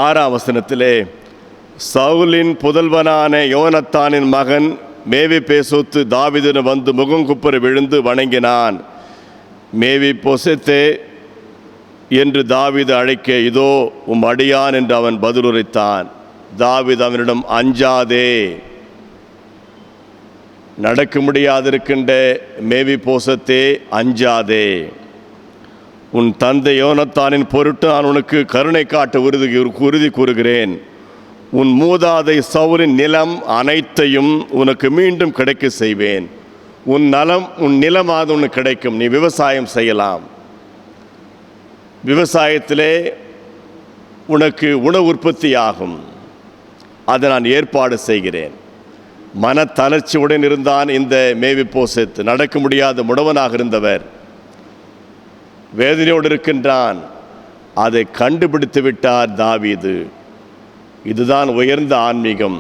6ஆம் வசனத்திலே, சவுலின் புதல்வனான யோனத்தானின் மகன் மேவிபோசத்து தாவீதிடம் வந்து முகங்குப்புற விழுந்து வணங்கினான். மேவிபோசத்தே என்று தாவீது அழைக்க, இதோ உம் அடியான் என்று அவன் பதிலுரைத்தான். தாவீது அவனிடம், அஞ்சாதே, நடக்க முடியாதிருக்கின்ற மேவிபோசத்தே, அஞ்சாதே, உன் தந்தை யோனத்தானின் பொருட்டு நான் உனக்கு கருணை காட்ட உறுதி கூறுகிறேன். உன் மூதாதை சவுலின் நிலம் அனைத்தையும் உனக்கு மீண்டும் கிடைக்க செய்வேன். உன் நிலமாவது உனக்கு கிடைக்கும். நீ விவசாயம் செய்யலாம். விவசாயத்திலே உனக்கு உணவு உற்பத்தி ஆகும். அதை நான் ஏற்பாடு செய்கிறேன். மனத்தளர்ச்சியுடன் இருந்தான் இந்த மேவிபோசத். நடக்க முடியாத முடவனாக இருந்தவர் வேதனையோடு இருக்கின்றான். அதை கண்டுபிடித்து விட்டார் தாவீது. இதுதான் உயர்ந்த ஆன்மீகம்.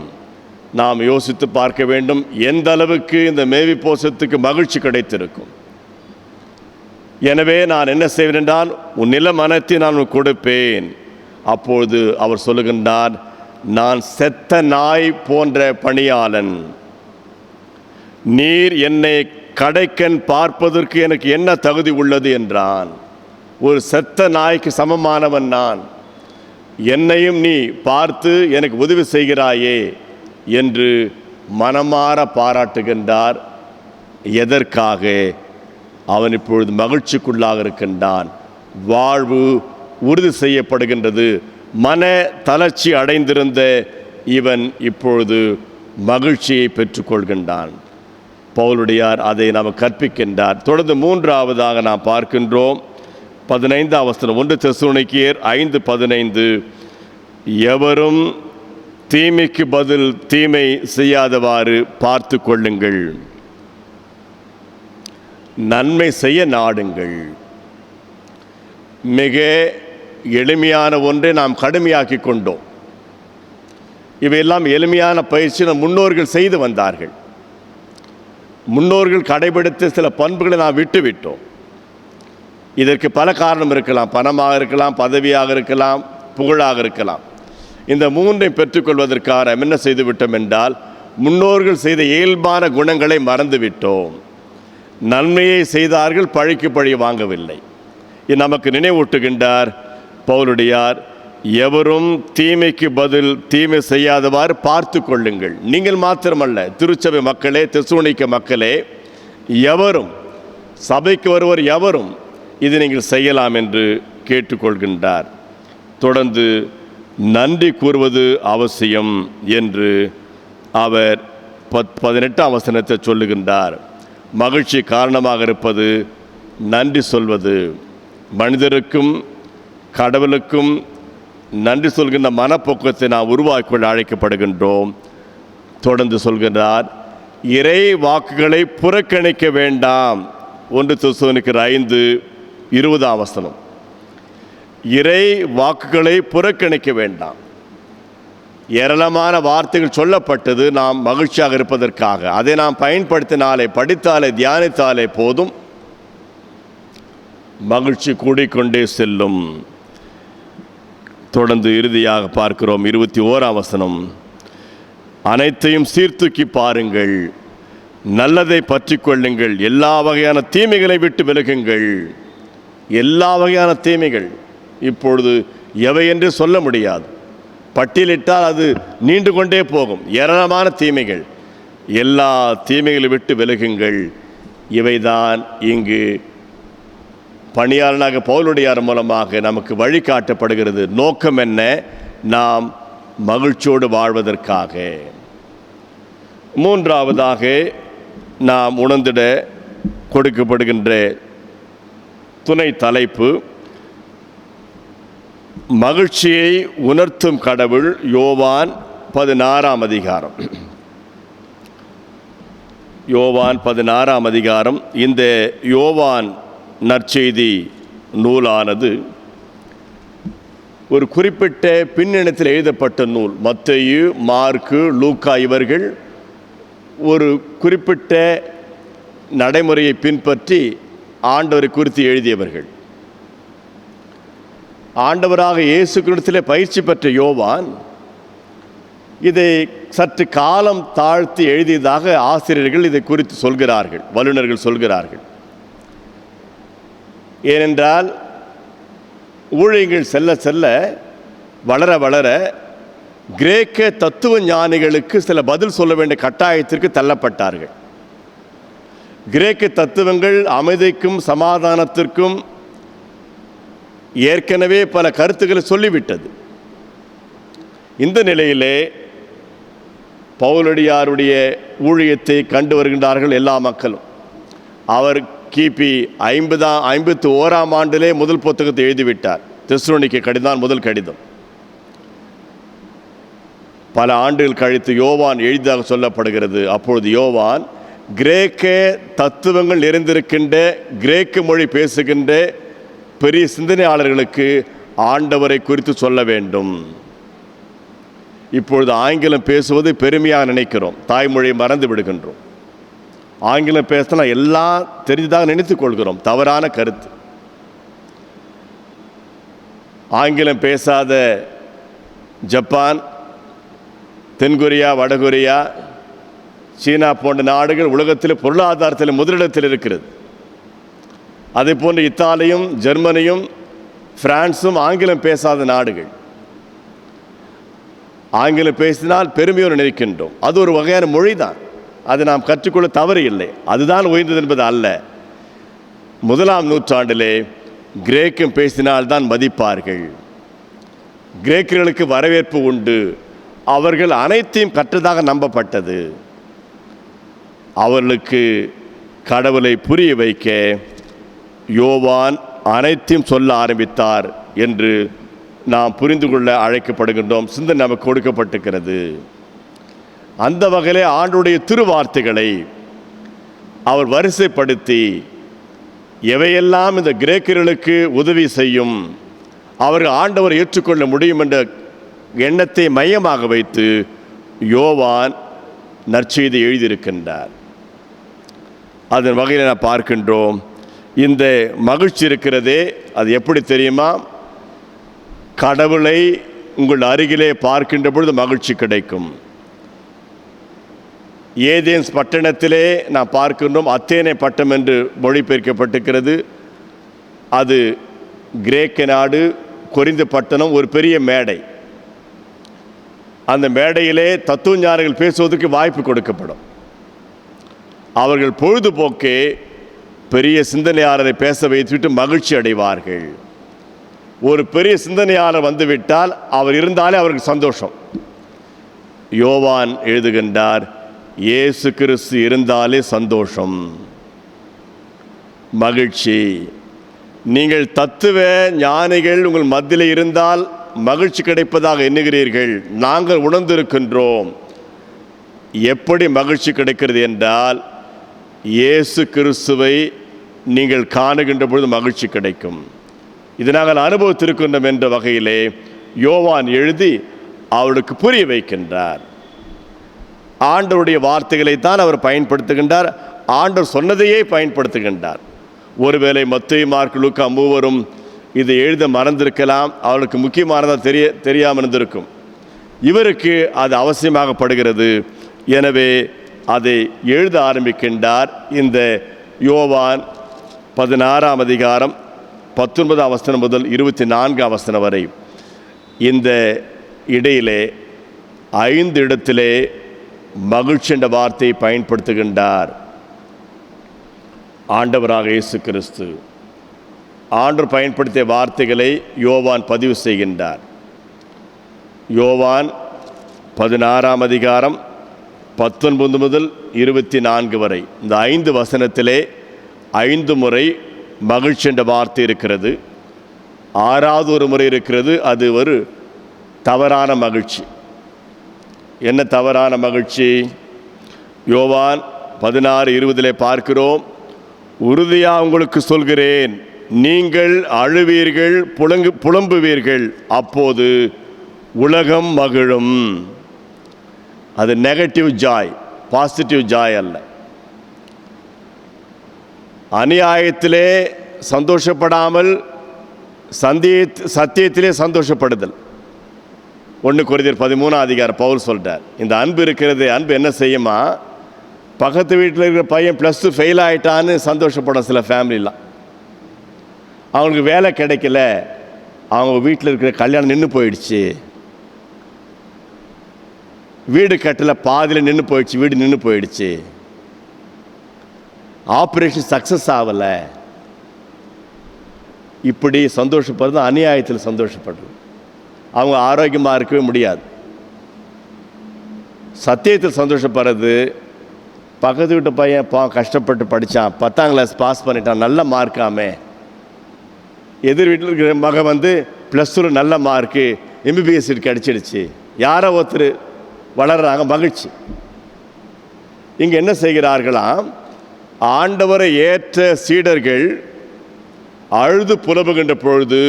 நாம் யோசித்து பார்க்க வேண்டும், எந்த அளவுக்கு இந்த மேவிபோசத்துக்கு மகிழ்ச்சி கிடைத்திருக்கும். எனவே நான் என்ன செய்வேன் என்றால், உன் நில மனத்தை நான் கொடுப்பேன். அப்பொழுது அவர் சொல்லுகின்றார், நான் செத்த நாய் போன்ற பணியாளன், நீர் என்னை கடைக்கன் பார்ப்பதற்கு எனக்கு என்ன தகுதி உள்ளது என்றான். ஒரு செத்த நாய்க்கு சமமானவன் நான். என்னையும் நீ பார்த்து எனக்கு உதவி செய்கிறாயே என்று மனமாற பாராட்டுகின்றார். எதற்காக? அவன் இப்பொழுது மகிழ்ச்சிக்குள்ளாக இருக்கின்றான். வாழ்வு உறுதி செய்யப்படுகின்றது. மன தளர்ச்சி அடைந்திருந்த இவன் இப்பொழுது மகிழ்ச்சியை பெற்றுக்கொள்கின்றான். பவுலுடையார் அதை நாம் கற்பிக்கின்றார். தொடர்ந்து 3ஆவதாக நாம் பார்க்கின்றோம். 15ஆம் வசனம், 1 தெசலோனிக்கேயர் 5:15, எவரும் தீமைக்கு பதில் தீமை செய்யாதவாறு பார்த்து கொள்ளுங்கள், நன்மை செய்ய நாடுங்கள். மிக எளிமையான ஒன்றை நாம் கடுமையாக்கி கொண்டோம். இவையெல்லாம் எளிமையான பயிற்சி நம் முன்னோர்கள் செய்து வந்தார்கள். முன்னோர்கள் கடைபிடித்த சில பண்புகளை நாம் விட்டுவிட்டோம். இதற்கு பல காரணம் இருக்கலாம். பணமாக இருக்கலாம், பதவியாக இருக்கலாம், புகழாக இருக்கலாம். இந்த 3ஐயும் பெற்றுக்கொள்வதற்காக நாம் என்ன செய்து விட்டோம் என்றால், முன்னோர்கள் செய்த இயல்பான குணங்களை மறந்துவிட்டோம். நன்மையை செய்தார்கள், பழிக்கு பழி வாங்கவில்லை. இது நமக்கு நினைவூட்டுகின்றார் பவுலுடையார். எவரும் தீமைக்கு பதில் தீமை செய்யாதவாறு பார்த்து கொள்ளுங்கள். நீங்கள் மாத்திரமல்ல, திருச்சபை மக்களே, தெசலோனிக்க மக்களே, எவரும், சபைக்கு வருவர் எவரும் இது நீங்கள் செய்யலாம் என்று கேட்டுக்கொள்கின்றார். தொடர்ந்து நன்றி கூறுவது அவசியம் என்று அவர் 18ஆம் வசனத்தை சொல்லுகின்றார். மகிழ்ச்சி காரணமாக இருப்பது நன்றி சொல்வது. மனிதருக்கும் கடவுளுக்கும் நன்றி சொல்கின்ற மனப்போக்கத்தை நாம் உருவாக்கிக்கொள்ள அழைக்கப்படுகின்றோம். தொடர்ந்து சொல்கின்றார், இறை வாக்குகளை புறக்கணிக்க வேண்டாம். 1 தெசலோனிக்கேயர் 5:20ஆம் வசனம். இறை வாக்குகளை புறக்கணிக்க வேண்டாம். ஏராளமான வார்த்தைகள் சொல்லப்பட்டது நாம் மகிழ்ச்சியாக இருப்பதற்காக. அதை நாம் பயன்படுத்தினாலே, படித்தாலே, தியானித்தாலே போதும், மகிழ்ச்சி கூடிக்கொண்டே செல்லும். தொடர்ந்து இறுதியாக பார்க்கிறோம் 21ஆம் வசனம். அனைத்தையும் சீர்தூக்கி பாருங்கள், நல்லதை பற்றி கொள்ளுங்கள், எல்லா வகையான தீமைகளை விட்டு விலகுங்கள். எல்லா வகையான தீமைகள் இப்பொழுது எவை என்று சொல்ல முடியாது. பட்டியலிட்டால் அது நீண்டு கொண்டே போகும். ஏராளமான தீமைகள். எல்லா தீமைகளை விட்டு விலகுங்கள். இவைதான் இங்கு பணியாளனாக பவுலுடையார் மூலமாக நமக்கு வழிகாட்டப்படுகிறது. நோக்கம் என்ன? நாம் மகிழ்ச்சியோடு வாழ்வதற்காக. 3ஆவதாக நாம் உணர்ந்திட கொடுக்கப்படுகின்ற துணை தலைப்பு, மகிழ்ச்சியை உணர்த்தும் கடவுள். யோவான் 16ஆம் அதிகாரம். யோவான் 16ஆம் அதிகாரம். இந்த யோவான் நற்செய்தி நூலானது ஒரு குறிப்பிட்ட பின்னணியில் எழுதப்பட்ட நூல். மத்தேயு, மார்க்கு, லூக்கா இவர்கள் ஒரு குறிப்பிட்ட நடைமுறையை பின்பற்றி ஆண்டவரை குறித்து எழுதியவர்கள். ஆண்டவராக இயேசு கிறிஸ்துவிலே பயிற்சி பெற்ற யோவான் இதை சற்று காலம் தாழ்த்தி எழுதியதாக ஆசிரியர்கள் இதை குறித்து சொல்கிறார்கள், வல்லுநர்கள் சொல்கிறார்கள். ஏனென்றால் ஊழியங்கள் செல்ல செல்ல வளர வளர கிரேக்க தத்துவ ஞானிகளுக்கு சில பதில் சொல்ல வேண்டிய கட்டாயத்திற்கு தள்ளப்பட்டார்கள். கிரேக்க தத்துவங்கள் அமைதிக்கும் சமாதானத்திற்கும் ஏற்கனவே பல கருத்துக்களை சொல்லிவிட்டது. இந்த நிலையிலே பவுலடியாருடைய ஊழியத்தை கண்டு வருகின்றார்கள் எல்லா மக்களும். அவர் கிபி 51ஆம் ஆண்டிலே முதல் புத்தகத்தை எழுதிவிட்டார். தெசலோனிக்கே கடிதம் முதல் கடிதம். பல ஆண்டுகள் கழித்து யோவான் எழுதியதாக சொல்லப்படுகிறது. அப்பொழுது யோவான் கிரேக்க தத்துவங்கள் நிறைந்திருக்கின்ற கிரேக்க மொழி பேசுகின்ற பெரிய சிந்தனையாளர்களுக்கு ஆண்டவரை குறித்து சொல்ல வேண்டும். இப்பொழுது ஆங்கிலம் பேசுவது பெருமையாக நினைக்கிறோம், தாய்மொழியை மறந்து விடுகின்றோம். ஆங்கிலம் பேசினா எல்லாம் தெரிஞ்சதாக நினைத்துக் கொள்கிறோம். தவறான கருத்து. ஆங்கிலம் பேசாத ஜப்பான், தென்கொரியா, வடகொரியா, சீனா போன்ற நாடுகள் உலகத்தில் பொருளாதாரத்தில் முதலிடத்தில் இருக்கிறது. அதே போன்று இத்தாலியும் ஜெர்மனியும் பிரான்ஸும் ஆங்கிலம் பேசாத நாடுகள். ஆங்கிலம் பேசினால் பெருமையோடு நினைக்கின்றோம். அது ஒரு வகையான மொழி தான், அது நாம் கற்றுக்கொள்ள தவறு இல்லை. அதுதான் உயர்ந்தது என்பது அல்ல. 1ஆம் நூற்றாண்டிலே கிரேக்கம் பேசினால்தான் மதிப்பார்கள். கிரேக்கர்களுக்கு வரவேற்பு உண்டு. அவர்கள் அனைத்தையும் கற்றதாக நம்பப்பட்டது. அவர்களுக்கு கடவுளை புரிய வைக்க யோவான் அனைத்தையும் சொல்ல ஆரம்பித்தார் என்று நாம் புரிந்து கொள்ள அழைக்கப்படுகின்றோம். சிந்தனை நமக்கு கொடுக்கப்பட்டிருக்கிறது. அந்த வகையிலே ஆண்டுடைய திருவார்த்தைகளை அவர் வரிசைப்படுத்தி எவையெல்லாம் இந்த கிரேக்கர்களுக்கு உதவி செய்யும், அவர்கள் ஆண்டவர் ஏற்றுக்கொள்ள முடியும் என்ற எண்ணத்தை மையமாக வைத்து யோவான் நற்செய்தி எழுதியிருக்கின்றார். அதன் வகையில் நான் பார்க்கின்றோம். இந்த மகிழ்ச்சி இருக்கிறதே, அது எப்படி தெரியுமா? கடவுளை உங்கள் அருகிலே பார்க்கின்ற பொழுது மகிழ்ச்சி கிடைக்கும். ஏதேன்ஸ் பட்டணத்திலே நாம் பார்க்கின்றோம். அத்தேனை பட்டம் என்று மொழிபெயர்க்கப்பட்டிருக்கிறது. அது கிரேக்க நாடு. கொரிந்து பட்டணம் ஒரு பெரிய மேடை. அந்த மேடையிலே தத்துவ ஞானிகள் பேசுவதற்கு வாய்ப்பு கொடுக்கப்படும். அவர்கள் பொழுதுபோக்கே பெரிய சிந்தனையாளரை பேச வைத்துவிட்டு மகிழ்ச்சி அடைவார்கள். ஒரு பெரிய சிந்தனையாளர் வந்துவிட்டால் அவர் இருந்தாலே அவருக்கு சந்தோஷம். யோவான் எழுதுகின்றார், இயேசு கிறிஸ்து இருந்தாலே சந்தோஷம், மகிழ்ச்சி. நீங்கள் தத்துவ ஞானிகள் உங்கள் மத்தியில் இருந்தால் மகிழ்ச்சி கிடைப்பதாக எண்ணுகிறீர்கள். நாங்கள் உணர்ந்திருக்கின்றோம். எப்படி மகிழ்ச்சி கிடைக்கிறது என்றால், இயேசு கிறிஸ்துவை நீங்கள் காணுகின்ற பொழுது மகிழ்ச்சி கிடைக்கும். இதை நாங்கள் அனுபவத்திருக்கின்றோம் என்ற வகையிலே யோவான் எழுதி அவளுக்கு புரிய வைக்கின்றார். ஆண்டவருடைய வார்த்தைகளை தான் அவர் பயன்படுத்துகின்றார். ஆண்டவர் சொன்னதையே பயன்படுத்துகின்றார். ஒருவேளை மத்தேயு, மார்க்கு, லூக்கா மூவரும் இதை எழுத மறந்திருக்கலாம். அவளுக்கு முக்கியமானதாக தெரியாமல் இருந்திருக்கும். இவருக்கு அது அவசியமாகப்படுகிறது. எனவே அதை எழுத ஆரம்பிக்கின்றார். இந்த யோவான் 16ஆம் அதிகாரம் 19ஆம் வசனம் முதல் 24ஆம் வசனம் வரை இந்த இடையிலே 5 இடத்திலே மகிழ்ச்சி என்ற வார்த்தையை பயன்படுத்துகின்றார் ஆண்டவராக இயேசு கிறிஸ்து. ஆண்டவர் பயன்படுத்திய வார்த்தைகளை யோவான் பதிவு செய்கின்றார். யோவான் 16ஆம் அதிகாரம் 19 முதல் 24 வரை இந்த 5 வசனத்திலே 5 முறை மகிழ்ச்சி என்ற வார்த்தை இருக்கிறது. 6வது ஒரு முறை இருக்கிறது. அது ஒரு தவறான மகிழ்ச்சி. என்ன தவறான மகிழ்ச்சி? யோவான் 16:20 பார்க்கிறோம். உறுதியாக உங்களுக்கு சொல்கிறேன், நீங்கள் அழுவீர்கள், புலம்புவீர்கள், அப்போது உலகம் மகிழும். அது நெகட்டிவ் ஜாய், பாசிட்டிவ் ஜாய் அல்ல. அநியாயத்திலே சந்தோஷப்படாமல் சத்தியத்திலே சந்தோஷப்படுதல். 1 கொரிந்தியர் 13 பவுல் சொல்கிறார், இந்த அன்பு இருக்கிறது, அன்பு என்ன செய்யுமா, பக்கத்து வீட்டில் இருக்கிற பையன் +2 ஃபெயில் ஆகிட்டான்னு சந்தோஷப்படும் சில ஃபேமிலிலாம். அவங்களுக்கு வேலை கிடைக்கல, அவங்க வீட்டில் இருக்கிற கல்யாணம் நின்று போயிடுச்சு, வீடு கட்டலை பாதியில் நின்று போயிடுச்சு, வீடு நின்று போயிடுச்சு, ஆப்ரேஷன் சக்ஸஸ் ஆகலை, இப்படி சந்தோஷப்படுறது அநியாயத்தில் சந்தோஷப்படுறது. அவங்க ஆரோக்கியமாக இருக்கவே முடியாது. சத்தியத்தில் சந்தோஷப்படுறது, பக்கத்து வீட்டு பையன் கஷ்டப்பட்டு படித்தான், 10ஆம் கிளாஸ் பாஸ் பண்ணிட்டான், நல்ல மார்க்காமே, எதிர் வீட்டில் இருக்கிற மகன் +2 நல்ல மார்க்கு, MBBS சீட் கிடச்சிடுச்சு, யாரோ ஒருத்தர் வளர்கிறாங்க, மகிழ்ச்சி. இங்கே என்ன செய்கிறார்களாம், ஆண்டவரை ஏற்ற சீடர்கள் அழுது புலம்புகின்ற பொழுது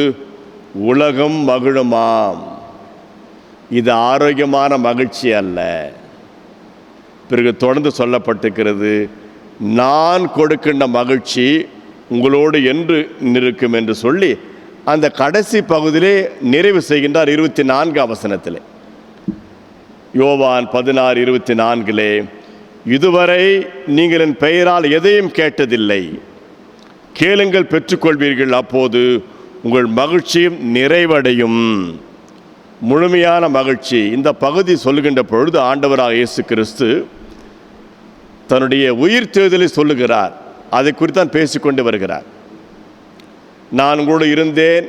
உலகம் மகிழுமாம். இது ஆரோக்கியமான மகிழ்ச்சி அல்ல. பிறகு தொடர்ந்து சொல்லப்பட்டிருக்கிறது, நான் கொடுக்கின்ற மகிழ்ச்சி உங்களோடு என்று இருக்கும் என்று சொல்லி அந்த கடைசி பகுதியிலே நிறைவு செய்கின்றார் 24ஆம் வசனத்திலே. யோவான் 16:24, இதுவரை நீங்கள் என் பெயரால் எதையும் கேட்டதில்லை, கேளுங்கள் பெற்றுக்கொள்வீர்கள், அப்போது உங்கள் மகிழ்ச்சியும் நிறைவடையும். முழுமையான மகிழ்ச்சி. இந்த பகுதி சொல்லுகின்ற பொழுது ஆண்டவராக இயேசு கிறிஸ்து தன்னுடைய உயிர்த்தெழுதலை சொல்லுகிறார். அதை குறித்தான் பேசிக்கொண்டு வருகிறார். நான் உங்களோடு இருந்தேன்,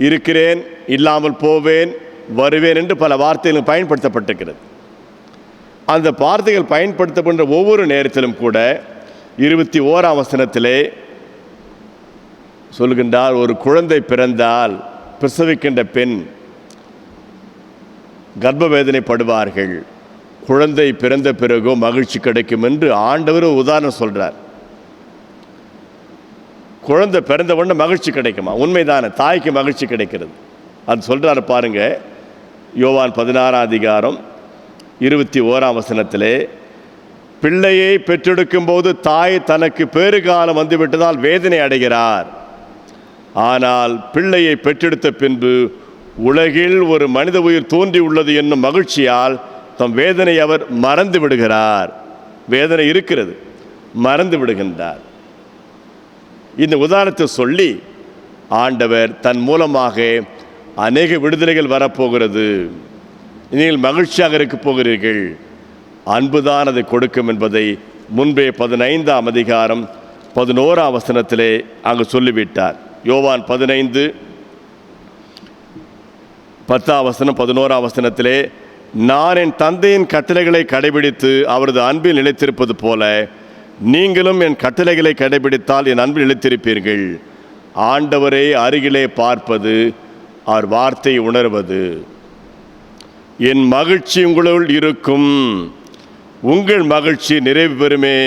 இருக்கிறேன், இல்லாமல் போவேன், வருவேன் என்று பல வார்த்தைகள் பயன்படுத்தப்பட்டிருக்கிறது. அந்த வார்த்தைகள் பயன்படுத்தப்படுகின்ற ஒவ்வொரு நேரத்திலும் கூட 21ஆம் வசனத்திலே சொல்கின்றார், ஒரு குழந்தை பிறந்தால் பிரசவிக்கின்ற பெண் கர்ப்ப வேதனைப்படுவார்கள், குழந்தை பிறந்த பிறகோ மகிழ்ச்சி கிடைக்கும் என்று ஆண்டவர் உதாரணம் சொல்கிறார். குழந்தை பிறந்த உடனே மகிழ்ச்சி கிடைக்குமா? உண்மைதானே, தாய்க்கு மகிழ்ச்சி கிடைக்கிறது. அது சொல்கிறார் பாருங்க, யோவான் 16:21ஆம் வசனத்திலே, பிள்ளையை பெற்றெடுக்கும் போது தாய் தனக்கு பேறுகாலம் வந்துவிட்டதால் வேதனை அடைகிறார், ஆனால் பிள்ளையை பெற்றெடுத்த பின்பு உலகில் ஒரு மனித உயிர் தோன்றி உள்ளது என்னும் மகிழ்ச்சியால் தம் வேதனை அவர் மறந்து விடுகிறார். வேதனை இருக்கிறது, மறந்து விடுகின்றார். இந்த உதாரணத்தை சொல்லி ஆண்டவர் தன் மூலமாக அநேக விடுதலைகள் வரப்போகிறது, நீங்கள் மகிழ்ச்சியாக இருக்க போகிறீர்கள், அன்புதான் அதை கொடுக்கும் என்பதை முன்பே 15ஆம் அதிகாரம் 11ஆம் வசனத்திலே அங்கு சொல்லிவிட்டார். யோவான் 15:10ஆம் வசனம் 11ஆம் வசனத்திலே, நான் என் தந்தையின் கட்டளைகளை கடைபிடித்து அவரது அன்பில் நிலைத்திருப்பது போல நீங்களும் என் கட்டளைகளை கடைபிடித்தால் என் அன்பில் நிலைத்திருப்பீர்கள். ஆண்டவரை அருகிலே பார்ப்பது, அவர் வார்த்தை உணர்வது. என் மகிழ்ச்சி உங்களுள் இருக்கும், உங்கள் மகிழ்ச்சி நிறைவு பெறுமே,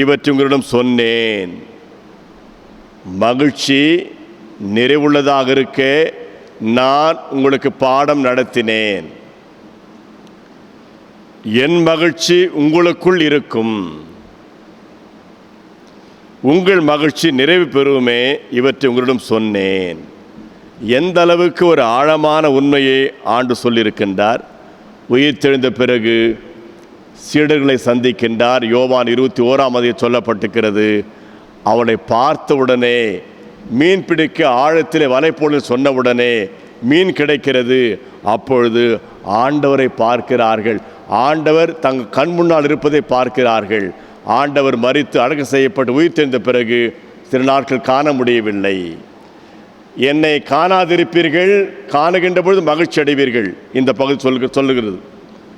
இவற்றை உங்களிடம் சொன்னேன். மகிழ்ச்சி நிறைவுள்ளதாக இருக்க நான் உங்களுக்கு பாடம் நடத்தினேன். என் மகிழ்ச்சி உங்களுக்குள் இருக்கும், உங்கள் மகிழ்ச்சி நிறைவு பெறுமே, இவற்றை உங்களிடம் சொன்னேன். எந்த அளவுக்கு ஒரு ஆழமான உண்மையை ஆண்டு சொல்லியிருக்கின்றார். உயிர் தெழுந்த பிறகு சீடர்களை சந்திக்கின்றார். யோவான் 21ஆம் அதிகாரம் சொல்லப்பட்டிருக்கிறது, அவனை பார்த்தவுடனே, மீன் பிடிக்க ஆழத்திலே வலைப்போல் சொன்னவுடனே மீன் கிடைக்கிறது. அப்பொழுது ஆண்டவரை பார்க்கிறார்கள், ஆண்டவர் தங்கள் கண் முன்னால் இருப்பதை பார்க்கிறார்கள். ஆண்டவர் மரித்து அடக்கம் செய்யப்பட்டு உயிர் தெழுந்த பிறகு சில நாட்கள் காண முடியவில்லை. என்னை காணாதிருப்பீர்கள், காணுகின்ற பொழுது மகிழ்ச்சி அடைவீர்கள். இந்த பகுதி சொல்லுகிறது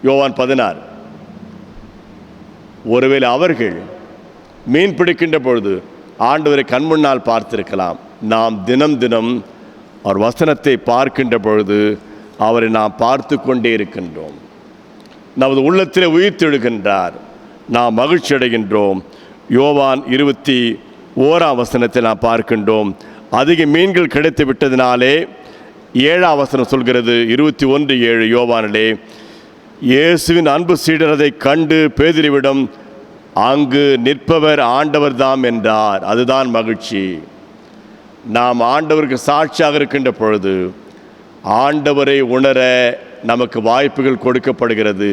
யோவான் 16. ஒருவேளை அவர்கள் மீன் பிடிக்கின்ற பொழுது ஆண்டவரை கண்முன்னால் பார்த்திருக்கலாம். நாம் தினம் தினம் அவர் வசனத்தை பார்க்கின்ற பொழுது அவரை நாம் பார்த்து கொண்டே இருக்கின்றோம். நமது உள்ளத்திலே உயிர்த்தெழுகின்றார், நாம் மகிழ்ச்சி அடைகின்றோம். யோவான் 21 நாம் பார்க்கின்றோம், அதிக மீன்கள் கிடைத்து விட்டதினாலே 7 சொல்கிறது, 21:7 யோவானிலே, இயேசுவின் அன்பு சீடர் அதை கண்டு பேதுருவிடம், அங்கு நிற்பவர் ஆண்டவர் தாம் என்றார். அதுதான் மகிழ்ச்சி. நாம் ஆண்டவருக்கு சாட்சியாக இருக்கின்ற பொழுது ஆண்டவரை உணர நமக்கு வாய்ப்புகள் கொடுக்கப்படுகிறது.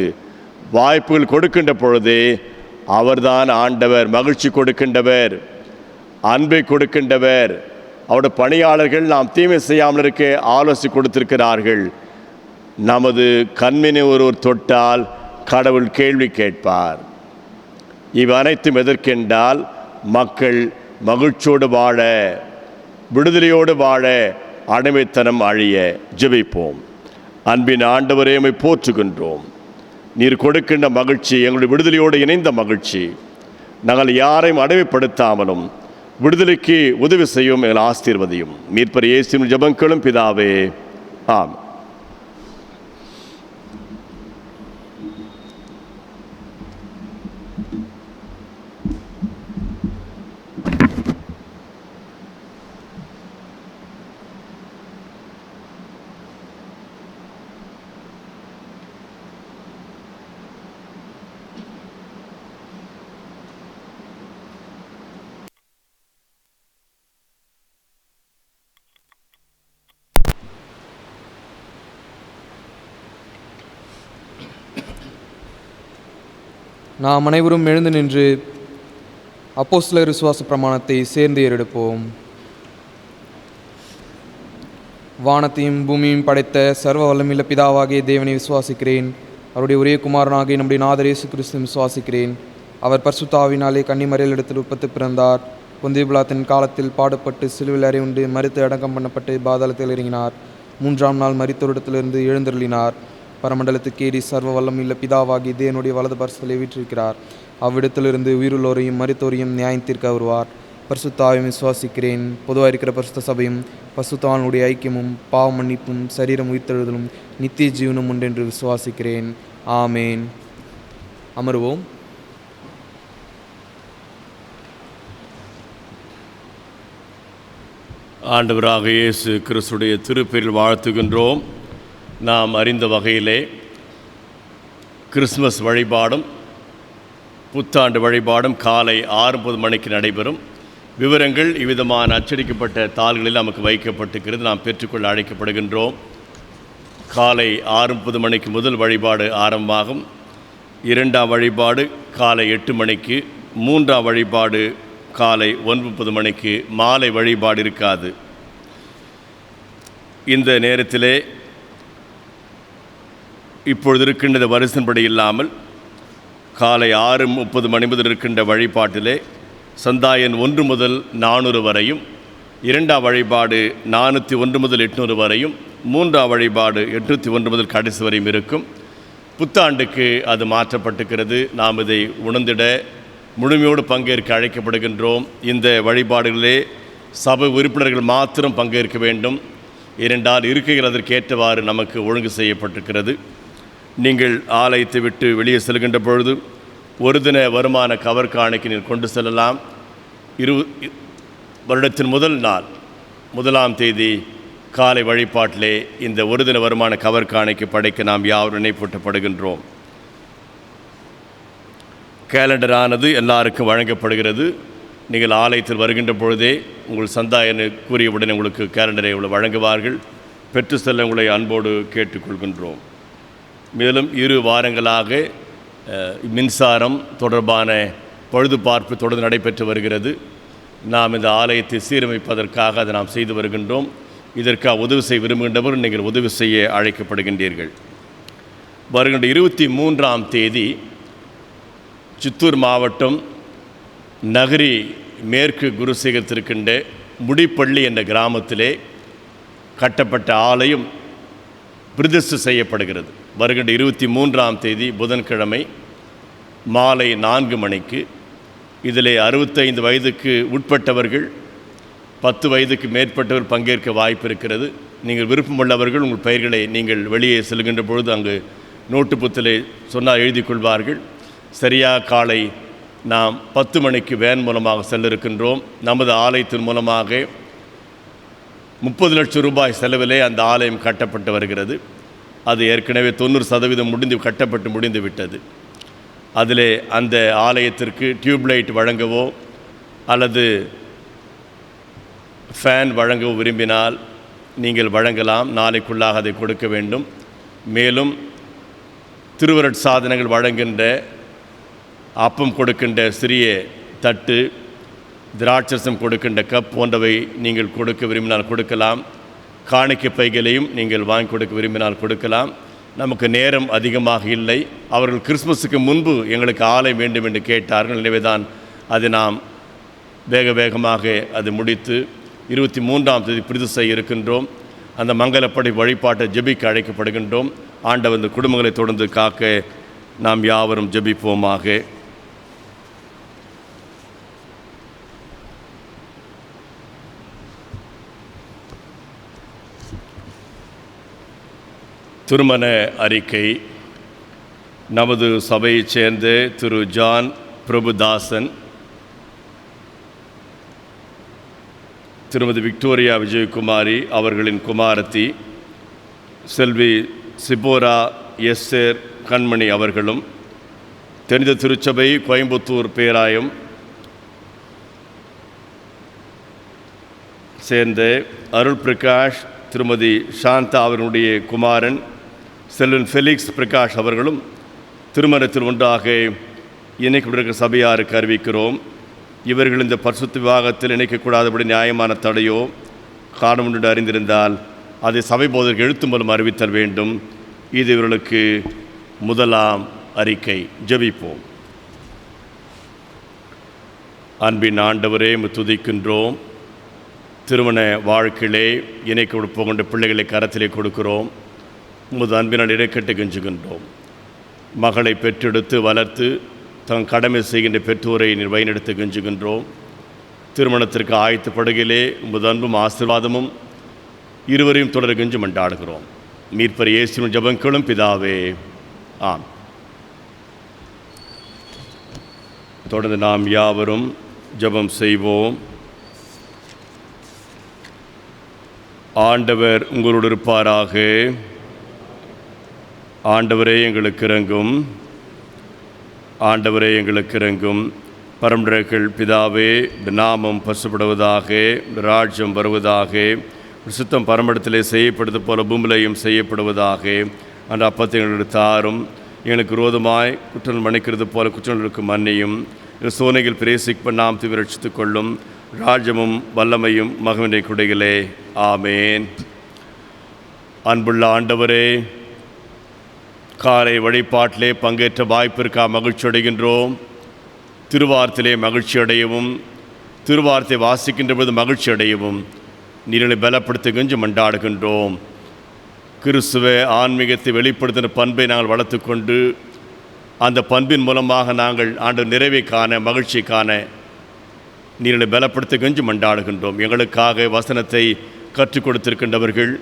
வாய்ப்புகள் கொடுக்கின்ற பொழுதே அவர்தான் ஆண்டவர். மகிழ்ச்சி கொடுக்கின்றவர், அன்பை கொடுக்கின்றவர். அவருடைய பணியாளர்கள் நாம் தீமை செய்யாமல் இருக்க ஆலோசனை கொடுத்திருக்கிறார்கள். நமது கண்மினை ஒருவர் தொட்டால் கடவுள் கேள்வி கேட்பார். இவை அனைத்தும் எதற்கென்றால் மக்கள் மகிழ்ச்சியோடு வாழ, விடுதலையோடு வாழ, அடிமைத்தனம் அழிய. ஜெபிப்போம். அன்பின் ஆண்டவரே, உம்மை போற்றுகின்றோம். நீர் கொடுக்கின்ற மகிழ்ச்சி எங்களுடைய விடுதலையோடு இணைந்த மகிழ்ச்சி. நாங்கள் யாரையும் அடிமைப்படுத்தாமலும் விடுதலைக்கு உதவி செய்யும் எங்கள் ஆசீர்வதியும். மீட்பர் இயேசுவின் ஜெபங்களும் பிதாவே, ஆமென். நாம் அனைவரும் எழுந்து நின்று அப்போஸ்தலர் விசுவாச பிரமாணத்தை சேர்ந்து ஏறெடுப்போம். வானத்தையும் பூமியும் படைத்த சர்வ வல்லமையுள்ள பிதாவாகிய தேவனை விசுவாசிக்கிறேன். அவருடைய ஒரே குமாரனாகிய நம்முடைய நாதர் இயேசு கிறிஸ்துவை விசுவாசிக்கிறேன். அவர் பரிசுத்த ஆவியினாலே கன்னிமரியாள் இடத்தில் உற்பத்தி பிறந்தார். பொந்திய பிலாத்தின் காலத்தில் பாடுபட்டு சிலுவையில் அறையுண்டு மரித்து அடக்கம் பண்ணப்பட்டு பாதாளத்தில் இறங்கினார். 3ஆம் நாள் மரித்தோரிடத்திலிருந்து எழுந்தருளினார். பரமண்டலத்துக்கு ஏறி சர்வ வல்லமையுள்ள பிதாவாகி தேவனுடைய வலது பரிசுத்தலை வீற்றிருக்கிறார். அவ்விடத்திலிருந்து உயிருள்ளோரையும் மரித்தோரையும் நியாயம் தீர்க்க வருவார். பரிசுத்த ஆவியை விசுவாசிக்கிறேன். பொதுவாக இருக்கிற பரிசுத்த சபையும் பரிசுத்தவான்களுடைய ஐக்கியமும் பாவ மன்னிப்பும் சரீரம் உயிர்த்தெழுதலும் நித்திய ஜீவனும் உண்டென்று விசுவாசிக்கிறேன். ஆமேன். அமருவோம். ஆண்டவராக இயேசு கிறிஸ்துடைய திருப்பெயரில் வாழ்த்துகின்றோம். நாம் அறிந்த வகையிலே கிறிஸ்மஸ் வழிபாடும் புத்தாண்டு வழிபாடும் காலை 6:30 மணிக்கு நடைபெறும். விவரங்கள் இவ்விதமான அச்சடிக்கப்பட்ட தாள்களில் நமக்கு வைக்கப்பட்டிருக்கிறது. நாம் பெற்றுக்கொள்ள அழைக்கப்படுகின்றோம். காலை 6:30 மணிக்கு முதல் வழிபாடு ஆரம்பமாகும். 2ஆம் வழிபாடு காலை 8 மணிக்கு, 3ஆம் வழிபாடு காலை 9:30 மணிக்கு. மாலை வழிபாடு இருக்காது. இந்த நேரத்திலே இப்பொழுது இருக்கின்ற வரிசைப்படி இல்லாமல் காலை 6:30 மணி முதல் இருக்கின்ற வழிபாட்டிலே சந்தாயன் 1 முதல் 400 வரையும், 2ஆம் வழிபாடு 401 முதல் 800 வரையும், 3ஆம் வழிபாடு 801 முதல் கடைசி வரையும் இருக்கும். புத்தாண்டுக்கு அது மாற்றப்பட்டிருக்கிறது. நாம் இதை உணர்ந்திட முழுமையோடு பங்கேற்க அழைக்கப்படுகின்றோம். இந்த வழிபாடுகளிலே சபை உறுப்பினர்கள் மாத்திரம் பங்கேற்க வேண்டும். ஏனென்றால் இருக்கைகள் அதற்கேற்றவாறு நமக்கு ஒழுங்கு செய்யப்பட்டிருக்கிறது. நீங்கள் ஆலயத்தை விட்டு வெளியே செல்கின்ற பொழுது ஒரு தின வருமான கவர் காணிக்கை நீங்கள் கொண்டு செல்லலாம். வருடத்தின் முதல் நாள் 1ஆம் தேதி காலை வழிபாட்டிலே இந்த ஒரு தின வருமான கவர் காணிக்கை படைக்க நாம் யாவரும் நினைப்பூட்டப்படுகின்றோம். கேலண்டரானது எல்லாருக்கும் வழங்கப்படுகிறது. நீங்கள் ஆலயத்தில் வருகின்ற பொழுதே உங்கள் சந்தாயனை கூறியவுடன் உங்களுக்கு கேலண்டரை வழங்குவார்கள். பெற்று செல்ல உங்களை அன்போடு கேட்டுக்கொள்கின்றோம். மேலும் 2 வாரங்களாக மின்சாரம் தொடர்பான பழுதுபார்ப்பு தொடர்ந்து நடைபெற்று வருகிறது. நாம் இந்த ஆலயத்தை சீரமைப்பதற்காக அதை நாம் செய்து வருகின்றோம். இதற்காக உதவி செய்ய விரும்புகின்றவர் நீங்கள் உதவி செய்ய அழைக்கப்படுகின்றீர்கள். வருகின்ற 23ஆம் தேதி சித்தூர் மாவட்டம் நகரி மேற்கு குருசேகரத்திற்கின்ற முடிப்பள்ளி என்ற கிராமத்திலே கட்டப்பட்ட ஆலயம் பிரதிஷ்டை செய்யப்படுகிறது. வருகின்ற 23ஆம் தேதி புதன்கிழமை மாலை 4 மணிக்கு. இதிலே 65 வயதுக்கு உட்பட்டவர்கள், 10 வயதுக்கு மேற்பட்டவர் பங்கேற்க வாய்ப்பு இருக்கிறது. நீங்கள் விருப்பமுள்ளவர்கள் உங்கள் பெயர்களை நீங்கள் வெளியே செல்கின்ற பொழுது அங்கு நோட்டு புத்தலை சொன்னால் எழுதி கொள்வார்கள். சரியாக காலை நாம் 10 மணிக்கு வேன் மூலமாக செல்ல இருக்கின்றோம். நமது ஆலயத்தின் மூலமாக 30 லட்சம் ரூபாய் செலவிலே அந்த ஆலயம் கட்டப்பட்டு வருகிறது. அது ஏற்கனவே 90% கட்டப்பட்டு முடிந்து விட்டது. அதிலே அந்த ஆலயத்திற்கு டியூப்லைட் வழங்கவோ அல்லது ஃபேன் வழங்கவோ விரும்பினால் நீங்கள் வழங்கலாம். நாளைக்குள்ளாக அதை கொடுக்க வேண்டும். மேலும் திருவருட் சாதனங்கள் வழங்குகின்ற, அப்பம் கொடுக்கின்ற சிறிய தட்டு, திராட்சரசம் கொடுக்கின்ற கப் போன்றவை நீங்கள் கொடுக்க விரும்பினால் கொடுக்கலாம். காணிக்கை பைகளையும் நீங்கள் வாங்கி கொடுக்க விரும்பினால் கொடுக்கலாம். நமக்கு நேரம் அதிகமாக இல்லை. அவர்கள் கிறிஸ்மஸுக்கு முன்பு எங்களுக்கு ஆலயம் வேண்டும் என்று கேட்டார்கள். எனவே தான் அதை நாம் வேகமாக அது முடித்து 23ஆம் தேதி பிரிது செய்ய இருக்கின்றோம். அந்த மங்களப்படி வழிபாட்டை ஜெபிக்க அழைக்கப்படுகின்றோம். ஆண்டவர் இந்த குடும்பங்களை தொடர்ந்து காக்க நாம் யாவரும் ஜெபிப்போமாக. திருமண அறிக்கை. நமது சபையைச் சேர்ந்த திரு ஜான் பிரபுதாசன், திருமதி விக்டோரியா விஜயகுமாரி அவர்களின் குமாரத்தி செல்வி சிபோரா எஸ்ஸேர் கண்மணி அவர்களும், தெரிந்த திருச்சபை கோயம்புத்தூர் பேராயம் சேர்ந்த அருள் பிரகாஷ், திருமதி சாந்தா அவர்களுடைய குமாரன் செல்வன் ஃபெலிக்ஸ் பிரகாஷ் அவர்களும் திருமணத்தில் ஒன்றாக இணைக்கப்பட்டிருக்கிற சபையாருக்கு அறிவிக்கிறோம். இவர்கள் இந்த பரிசுத்த விவாகத்தில் இணைக்கக்கூடாதபடி நியாயமான தடையோ காரணம் ஒன்று அறிந்திருந்தால் அதை சபை போதற்கு எழுத்து மூலம் அறிவித்தல் வேண்டும். இது இவர்களுக்கு முதலாம் அறிக்கை. ஜெபிப்போம். அன்பின் ஆண்டவரே, துதிக்கின்றோம். திருமண வாழ்க்கையிலே இணைக்க போகின்ற பிள்ளைகளை கரத்திலே கொடுக்கிறோம். உமது அன்பினால் இடைக்கட்டு கெஞ்சுகின்றோம். மகளை பெற்றெடுத்து வளர்த்து தன் கடமை செய்கின்ற பெற்றோரை நீர் வழிநடத்த கெஞ்சுகின்றோம். திருமணத்திற்கு ஆயத்தப்படுகையிலே உமது அன்பும் ஆசீர்வாதமும் இருவரையும் தொடர கெஞ்சு மண்டாடுகிறோம். மீட்பர் இயேசுவின் ஜெபங்களும் பிதாவே, ஆம். தொடர்ந்து நாம் யாவரும் ஜெபம் செய்வோம். ஆண்டவர் உங்களோடு இருப்பாராக. ஆண்டவரே எங்களுக்கு இரங்கும். ஆண்டவரே எங்களுக்கு இரங்கும். பரம்பரைகள் பிதாவே, நாமம் பசுப்படுவதாக, ராஜ்யம் வருவதாக, சுத்தம் பரமடத்திலே செய்யப்படுவது போல பூமியிலையும் செய்யப்படுவதாக. அந்த அப்பத்தை எங்களுக்கு தாரும். எங்களுக்கு விரோதமாய் குற்றங்கள் மன்னிக்கிறது போல குற்றங்களுக்கு மன்னியும். சோனைகள் பிரேசிக்க நாம் தீவிரட்சித்துக் கொள்ளும். ராஜ்யமும் வல்லமையும் மகவினை குடைகளே. ஆமேன். அன்புள்ள ஆண்டவரே, காலை வழிபாட்டிலே பங்கேற்ற வாய்ப்பிற்காக மகிழ்ச்சி அடைகின்றோம். திருவார்த்தையிலே மகிழ்ச்சி அடையவும், திருவார்த்தை வாசிக்கின்ற போது மகிழ்ச்சி அடையவும் நீர்களை பலப்படுத்த கெஞ்சு மண்டாடுகின்றோம். கிறிஸ்துவ ஆன்மீகத்தை வெளிப்படுத்தின பண்பை நாங்கள் வளர்த்து கொண்டு அந்த பண்பின் மூலமாக நாங்கள் ஆண்டவர் நிறைவை காண, மகிழ்ச்சி காண நீர்களை பலப்படுத்த கெஞ்சு மண்டாடுகின்றோம். எங்களுக்காக வசனத்தை கற்றுக் கொடுத்திருக்கின்றவர்கள்,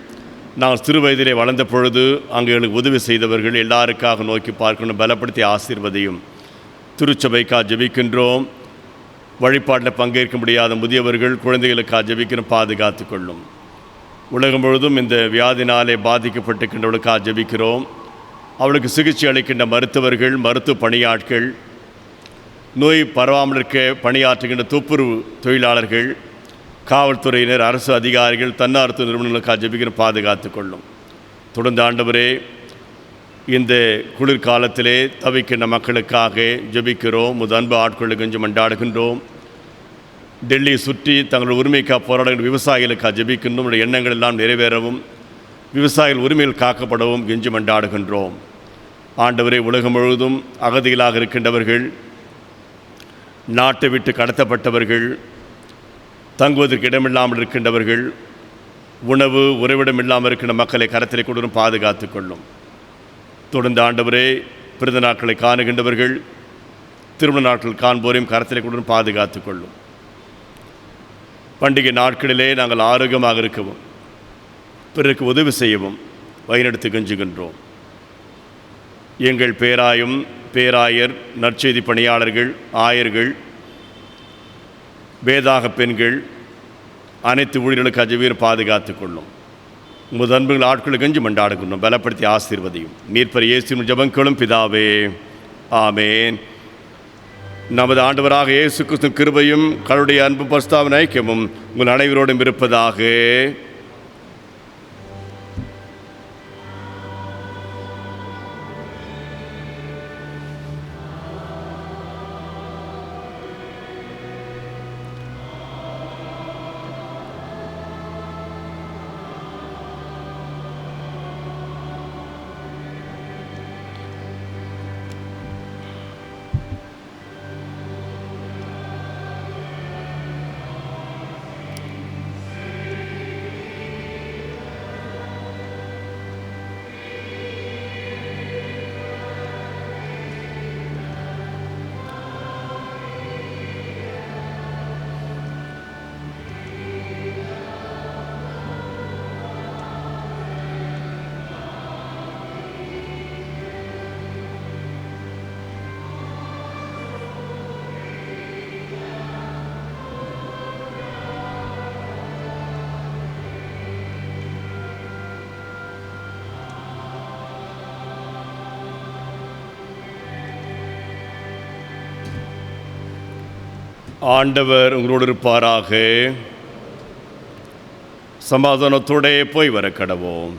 நாங்கள் சிறு வயதிலே வளர்ந்த பொழுது அங்கே எங்களுக்கு உதவி செய்தவர்கள் எல்லாருக்காக நோக்கி பார்க்கணும். பலப்படுத்தி ஆசீர்வதியும். திருச்சபைக்காக ஜெபிக்கின்றோம். வழிபாட்டில் பங்கேற்க முடியாத முதியவர்கள், குழந்தைகளுக்காக ஜெபிக்கணும். பாதுகாத்து கொள்ளும். உலகம் முழுவதும் இந்த வியாதினாலே பாதிக்கப்பட்டிருக்கின்றவர்களுக்காக ஜெபிக்கிறோம். அவளுக்கு சிகிச்சை அளிக்கின்ற மருத்துவர்கள், மருத்துவ பணியாட்கள், நோய் பரவாமல் இருக்க பணியாற்றுகின்ற துப்புரவு தொழிலாளர்கள், காவல்துறையினர், அரசு அதிகாரிகள், தன்னார்வ நிறுவனங்களுக்காக ஜெபிக்கிறோம். பாதுகாத்து கொள்ளும். தொடர்ந்து ஆண்டவரே, இந்த குளிர்காலத்திலே தவிக்கின்ற மக்களுக்காக ஜெபிக்கிறோம். உமது அன்பு ஆட்களுக்கு கெஞ்சி மண்டாடுகின்றோம். டெல்லியை சுற்றி தங்கள் உரிமைக்காக போராடுகின்ற விவசாயிகளுக்காக ஜெபிக்கின்றோம். நம்முடைய எண்ணங்கள் எல்லாம் நிறைவேறவும், விவசாயிகள் உரிமைகள் காக்கப்படவும் கெஞ்சி மண்டாடுகின்றோம். ஆண்டவரே, உலகம் முழுவதும் அகதிகளாக இருக்கின்றவர்கள், நாட்டை விட்டு கடத்தப்பட்டவர்கள், தங்குவதற்கு இடமில்லாமல் இருக்கின்றவர்கள், உணவு உறைவிடம் இல்லாமல் இருக்கின்ற மக்களை கரத்திலே கொண்டு பாதுகாத்து கொள்ளும். தொடர்ந்து ஆண்டவரே, பிறந்த நாட்களை காணுகின்றவர்கள், திருமண நாட்கள் காண்போரையும் கரத்திலே கொண்டு பாதுகாத்து கொள்ளும். பண்டிகை நாட்களிலே நாங்கள் ஆரோக்கியமாக இருக்கவும், பிறருக்கு உதவி செய்யவும் வழிநடத்தி கெஞ்சுகின்றோம். எங்கள் பேராயும் பேராயர், நற்செய்தி பணியாளர்கள், ஆயர்கள், வேதாக பெண்கள், அனைத்து ஊழியர்களுக்கு அஜவீர் பாதுகாத்து கொள்ளும். உமது அன்புகள் ஆட்களுக்கு கஞ்சி மண்டாடுகின்றோம். பலப்படுத்தி ஆசீர்வதியும். மீட்பர் இயேசுவின் ஜெபங்களும் பிதாவே, ஆமேன். நமது ஆண்டவராக இயேசு கிறிஸ்து கிருபையும் கடவுளுடைய அன்பு பரிசுத்தாவின் ஐக்கியமும் உங்கள் அனைவரோடும் இருப்பதாக. ஆண்டவர் உங்களோடு இருப்பாராக. சமாதானத்தோடே போய் வர கடவோம்.